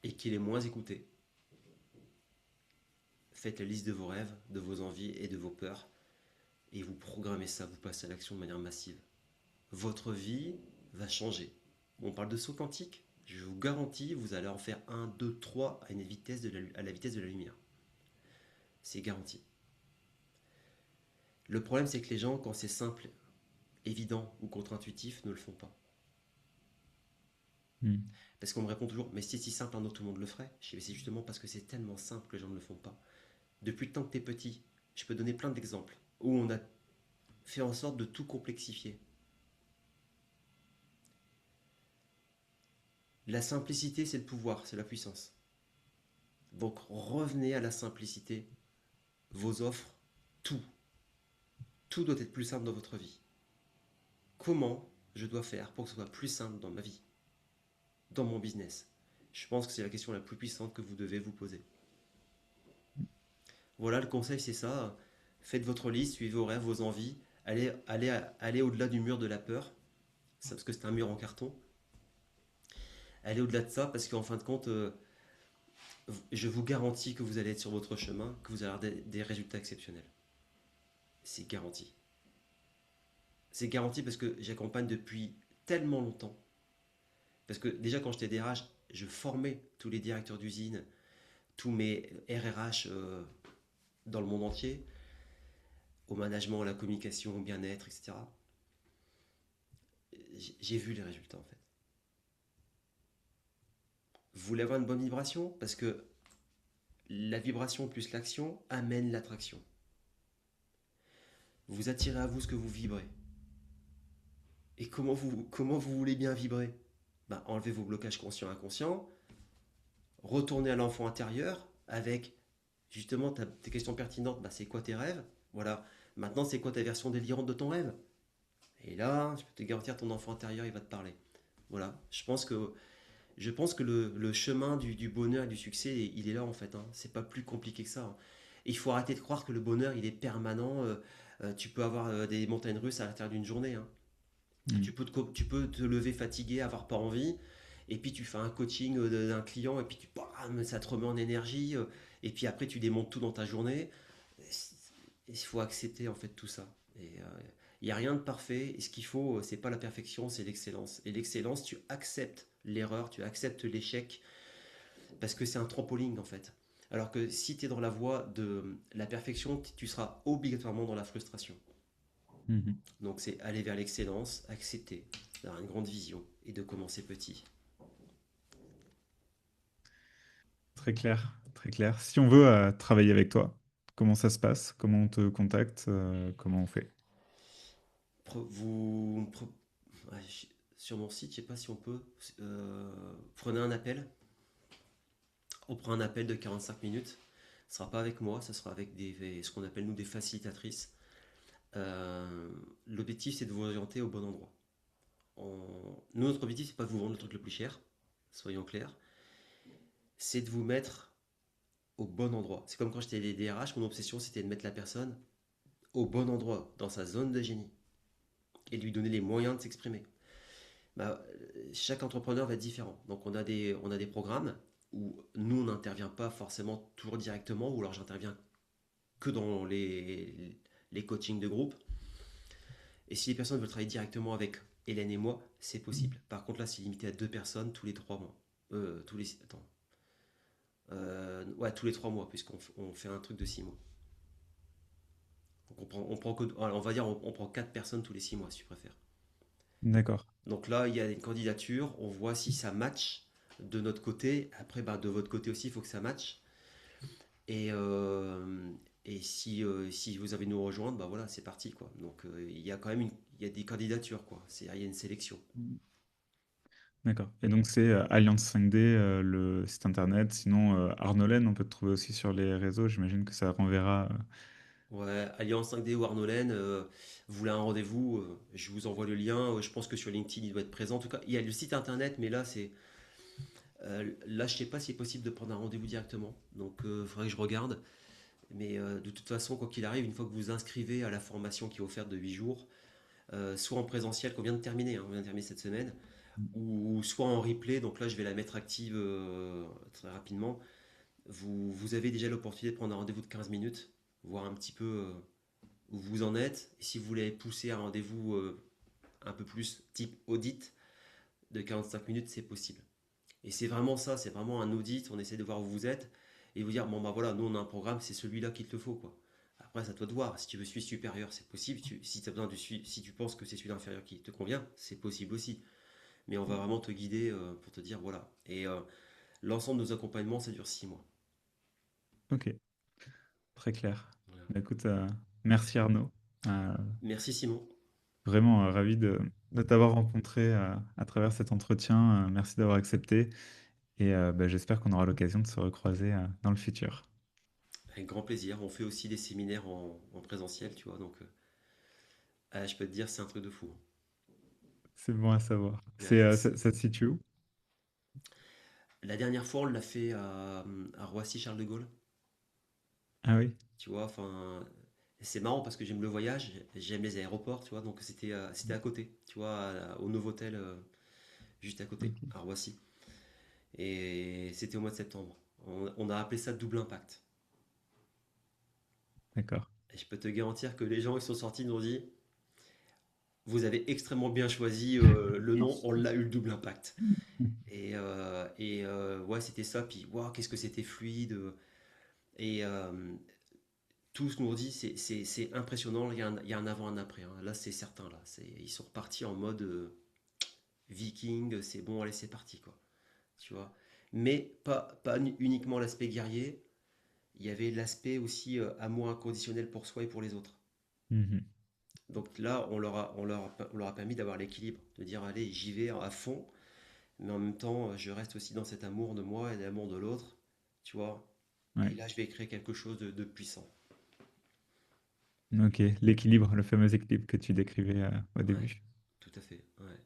et qui est le moins écouté, faites la liste de vos rêves, de vos envies et de vos peurs et vous programmez ça, vous passez à l'action de manière massive. Votre vie va changer. On parle de saut quantique, je vous garantis, vous allez en faire un, 2, 3 à, à la vitesse de la lumière. C'est garanti. Le problème, c'est que les gens, quand c'est simple, évident ou contre-intuitif, ne le font pas. Hmm. Parce qu'on me répond toujours, mais si c'est si simple, un autre, tout le monde le ferait. Je dis, c'est justement parce que c'est tellement simple que les gens ne le font pas. Depuis le temps que tu es petit, je peux donner plein d'exemples où on a fait en sorte de tout complexifier. La simplicité, c'est le pouvoir, c'est la puissance. Donc revenez à la simplicité, vos offres, tout. Tout doit être plus simple dans votre vie. Comment je dois faire pour que ce soit plus simple dans ma vie, dans mon business? Je pense que c'est la question la plus puissante que vous devez vous poser. Voilà, le conseil, c'est ça. Faites votre liste, suivez vos rêves, vos envies. Allez au-delà du mur de la peur, ça, parce que c'est un mur en carton. Allez au-delà de ça, parce qu'en fin de compte, je vous garantis que vous allez être sur votre chemin, que vous allez avoir des résultats exceptionnels. C'est garanti. C'est garanti parce que j'accompagne depuis tellement longtemps. Parce que déjà, quand j'étais DRH, je formais tous les directeurs d'usine, tous mes RRH dans le monde entier, au management, à la communication, au bien-être, etc. J'ai vu les résultats en fait. Vous voulez avoir une bonne vibration? Parce que la vibration plus l'action amène l'attraction. Vous attirez à vous ce que vous vibrez. Et comment vous voulez bien vibrer? Bah, enlevez vos blocages conscients et inconscients, retournez à l'enfant intérieur avec justement tes questions pertinentes. Bah, c'est quoi tes rêves? Voilà. Maintenant, c'est quoi ta version délirante de ton rêve? Et là, je peux te garantir, ton enfant intérieur, il va te parler. Voilà. Je pense que le chemin du bonheur et du succès, il est là en fait, hein. C'est pas plus compliqué que ça, hein. Il faut arrêter de croire que le bonheur, il est permanent. Tu peux avoir des montagnes russes à l'intérieur d'une journée, hein. Hmm. Tu peux te lever fatigué, avoir pas envie, et puis tu fais un coaching d'un client, et puis bam, ça te remet en énergie, et puis après tu démontes tout dans ta journée. il faut accepter en fait tout ça. Et il n'y a rien de parfait. Et ce qu'il faut, c'est pas la perfection, c'est l'excellence. Et l'excellence, tu acceptes l'erreur, tu acceptes l'échec, parce que c'est un trampoline en fait. Alors que si tu es dans la voie de la perfection, tu seras obligatoirement dans la frustration. Mhm. Donc c'est aller vers l'excellence, accepter, d'avoir une grande vision et de commencer petit. Très clair, très clair. Si on veut travailler avec toi, comment ça se passe? Comment on te contacte? Comment on fait? Vous ouais, sur mon site, je sais pas si on peut. Prenez un appel. On prend un appel de 45 minutes. Ce sera pas avec moi, ce sera avec ce qu'on appelle nous des facilitatrices. Euh, L'objectif, c'est de vous orienter au bon endroit. Nous, notre objectif, c'est pas de vous vendre le truc le plus cher, soyons clairs. C'est de vous mettre au bon endroit. C'est comme quand j'étais des DRH, mon obsession, c'était de mettre la personne au bon endroit, dans sa zone de génie, et de lui donner les moyens de s'exprimer. Bah, chaque entrepreneur va être différent. Donc on a des programmes où nous, on n'intervient pas forcément toujours directement, ou alors j'interviens que dans les coachings de groupe. Et si les personnes veulent travailler directement avec Hélène et moi, c'est possible. Par contre, là, c'est limité à deux personnes tous les 3 mois. Attends. Ouais, tous les 3 mois, puisqu'on fait un truc de 6 mois. Donc on prend on va dire, on prend 4 personnes tous les 6 mois, si tu préfères. D'accord. Donc là, il y a une candidature, on voit si ça match de notre côté. Après, bah, de votre côté aussi, il faut que ça match. Et, si vous avez nous rejoindre, bah voilà, c'est parti quoi. Donc il y a quand même il y a des candidatures quoi. Il y a une sélection. D'accord. Et donc c'est Alliance 5D, le site internet. Sinon, Arnolen, on peut te trouver aussi sur les réseaux. J'imagine que ça renverra. Ouais, Alliance 5D ou Arnolen, vous voulez un rendez-vous, je vous envoie le lien. Je pense que sur LinkedIn, il doit être présent. En tout cas, il y a le site internet, mais là, je sais pas si c'est possible de prendre un rendez-vous directement. Donc, il faudrait que je regarde. Mais de toute façon, quoi qu'il arrive, une fois que vous vous inscrivez à la formation qui est offerte de 8 jours, soit en présentiel qu'on vient de terminer, hein, on vient de terminer cette semaine, ou soit en replay, donc là je vais la mettre active très rapidement. Vous avez déjà l'opportunité de prendre un rendez-vous de 15 minutes, voir un petit peu où vous en êtes. Et si vous voulez pousser un rendez-vous un peu plus type audit de 45 minutes, c'est possible. Et c'est vraiment ça, c'est vraiment un audit, on essaie de voir où vous êtes et vous dire, bon bah voilà, nous on a un programme, c'est celui-là qu'il te faut quoi. Après, c'est à toi de voir. Si tu veux suivre supérieur, c'est possible. Si, si tu penses que c'est celui d'inférieur qui te convient, c'est possible aussi. Mais on va vraiment te guider pour te dire voilà. Et l'ensemble de nos accompagnements, ça dure 6 mois. Ok, très clair. Voilà. Bah, écoute, merci Arnaud. Euh, Merci Simon. Vraiment ravi de t'avoir rencontré à travers cet entretien. Merci d'avoir accepté. Et bah, j'espère qu'on aura l'occasion de se recroiser dans le futur. Avec grand plaisir. On fait aussi des séminaires en présentiel, tu vois. Donc, je peux te dire, c'est un truc de fou. C'est bon à savoir. Ouais. Ça se situe où? La dernière fois, on l'a fait à Roissy-Charles de Gaulle. Ah oui, Tu vois, enfin, c'est marrant parce que j'aime le voyage, j'aime les aéroports, tu vois. Donc, c'était à côté, tu vois, au Novotel, juste à côté, ok, à Roissy. Et c'était au mois de septembre. On a appelé ça double impact. d'accord. Et je peux te garantir que les gens qui sont sortis nous ont dit, vous avez extrêmement bien choisi le nom, on l'a eu le double impact. Ouais, c'était ça. Puis, waouh, qu'est-ce que c'était fluide. Et tous nous ont dit, c'est impressionnant. Il y a un avant, un après, hein. Là, c'est certain. Là, ils sont repartis en mode viking. C'est bon, allez, c'est parti, quoi. Tu vois. Mais pas uniquement l'aspect guerrier. Il y avait l'aspect aussi amour inconditionnel pour soi et pour les autres. Mhm. Donc là, on leur a permis d'avoir l'équilibre, de dire allez, j'y vais à fond, mais en même temps, je reste aussi dans cet amour de moi et l'amour de l'autre, tu vois. Et Ouais. là, je vais créer quelque chose de puissant. Ok, l'équilibre, le fameux équilibre que tu décrivais au Ouais, début. tout à fait. Ouais,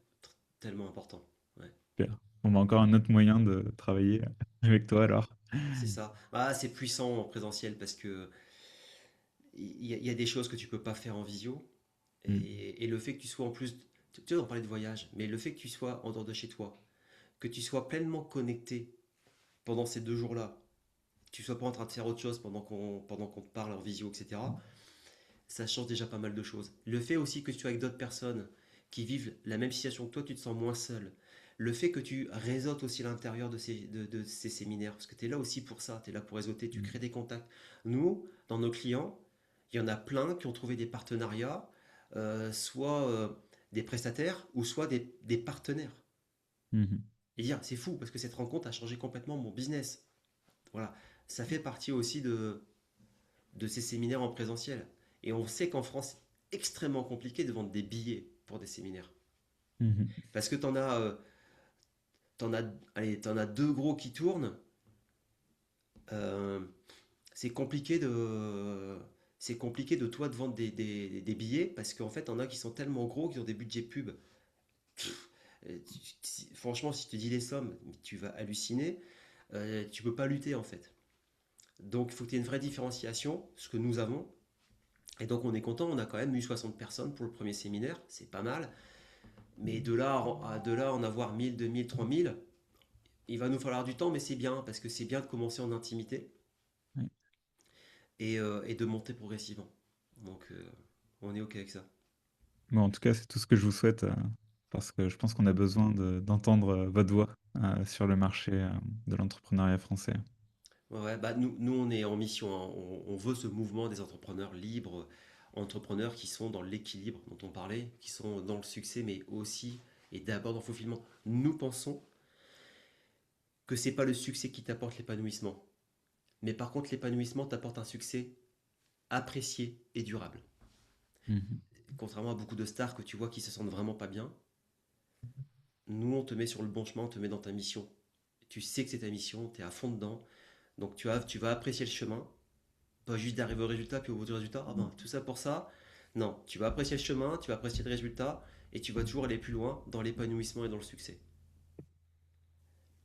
tellement important. Ouais, Super. On va encore un autre moyen de travailler avec toi alors. c'est ça. Ah, c'est puissant en présentiel parce que il y a des choses que tu peux pas faire en visio. Mm. Et le fait que tu sois en plus, tu vois, on parlait de voyage, mais le fait que tu sois en dehors de chez toi, que tu sois pleinement connecté pendant ces 2 jours-là, que tu sois pas en train de faire autre chose pendant qu'on te parle en visio, etc. ça change déjà pas mal de choses. Le fait aussi que tu sois avec d'autres personnes qui vivent la même situation que toi, tu te sens moins seul. Le fait que tu réseautes aussi à l'intérieur de ces séminaires, parce que tu es là aussi pour ça, tu es là pour réseauter, tu Mm. crées des contacts. Nous, dans nos clients, il y en a plein qui ont trouvé des partenariats, soit des prestataires ou soit des partenaires. Mhm. Et dire, c'est fou, parce que cette rencontre a changé complètement mon business. Voilà, ça fait partie aussi de ces séminaires en présentiel. Et on sait qu'en France, c'est extrêmement compliqué de vendre des billets pour des séminaires. Mhm. Parce que t'en as, allez, t'en as deux gros qui tournent. euh, c'est compliqué c'est compliqué de toi de vendre des billets parce qu'en fait, t'en as qui sont tellement gros qu'ils ont des budgets pub. Franchement, si je te dis les sommes, tu vas halluciner. Tu peux pas lutter en fait. Donc, il faut qu'il y ait une vraie différenciation, ce que nous avons. Et donc, on est content, on a quand même eu 60 personnes pour le premier séminaire, c'est pas mal. Mais de là à en avoir 1000, 2000, 3000, il va nous falloir du temps, mais c'est bien, parce que c'est bien de commencer en intimité Ouais. et de monter progressivement. Donc, on est OK avec ça. Bon, en tout cas, c'est tout ce que je vous souhaite, parce que je pense qu'on a besoin d'entendre votre voix sur le marché de l'entrepreneuriat français. Ouais, ouais, bah nous, on est en mission, hein. On veut ce mouvement des entrepreneurs libres, entrepreneurs qui sont dans l'équilibre dont on parlait, qui sont dans le succès, mais aussi et d'abord dans le fulfillement. Nous pensons que c'est pas le succès qui t'apporte l'épanouissement, mais par contre, l'épanouissement t'apporte un succès apprécié et durable. Mhm. Contrairement à beaucoup de stars que tu vois qui se sentent vraiment pas bien, nous, on te met sur le bon chemin, on te met dans ta mission. Tu sais que c'est ta mission, tu es à fond dedans, donc tu vas apprécier le chemin, pas juste d'arriver au résultat, puis au bout du résultat, ah ben, tout ça pour ça. Non, tu vas apprécier le chemin, tu vas apprécier le résultat, et tu vas toujours aller plus loin dans l'épanouissement et dans le succès.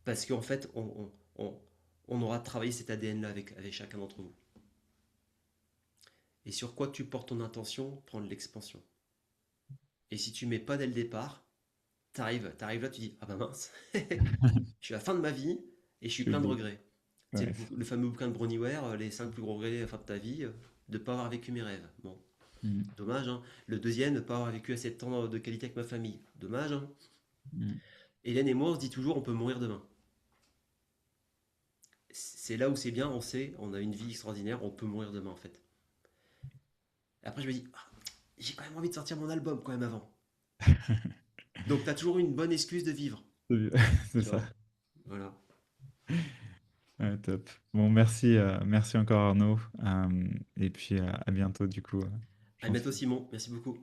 Parce qu'en fait, on aura travaillé cet ADN-là avec chacun d'entre vous. Et sur quoi tu portes ton intention, prendre l'expansion. Et si tu mets pas dès le départ, t'arrives là, tu dis, ah ben mince, je suis à la fin de ma vie et je suis J'ai plein de oublié. regrets. C'est Ouais, le fameux bouquin de Bronnie Ware, les 5 plus gros regrets à la fin de ta vie, de ne pas avoir vécu mes rêves. Bon, Mhm. dommage, hein. Le deuxième, ne pas avoir vécu assez de temps de qualité avec ma famille. Dommage, hein. Mhm. Hélène et moi, on se dit toujours, on peut mourir demain. C'est là où c'est bien, on sait, on a une vie extraordinaire, on peut mourir demain en fait. Après, je me dis, ah, j'ai quand même envie de sortir mon album quand même avant. Donc, t'as toujours une bonne excuse de vivre, C'est tu ça. vois. Voilà. Ouais, top. Bon, merci encore Arnaud. Et puis à bientôt du coup, je À pense. bientôt, Simon. Merci beaucoup.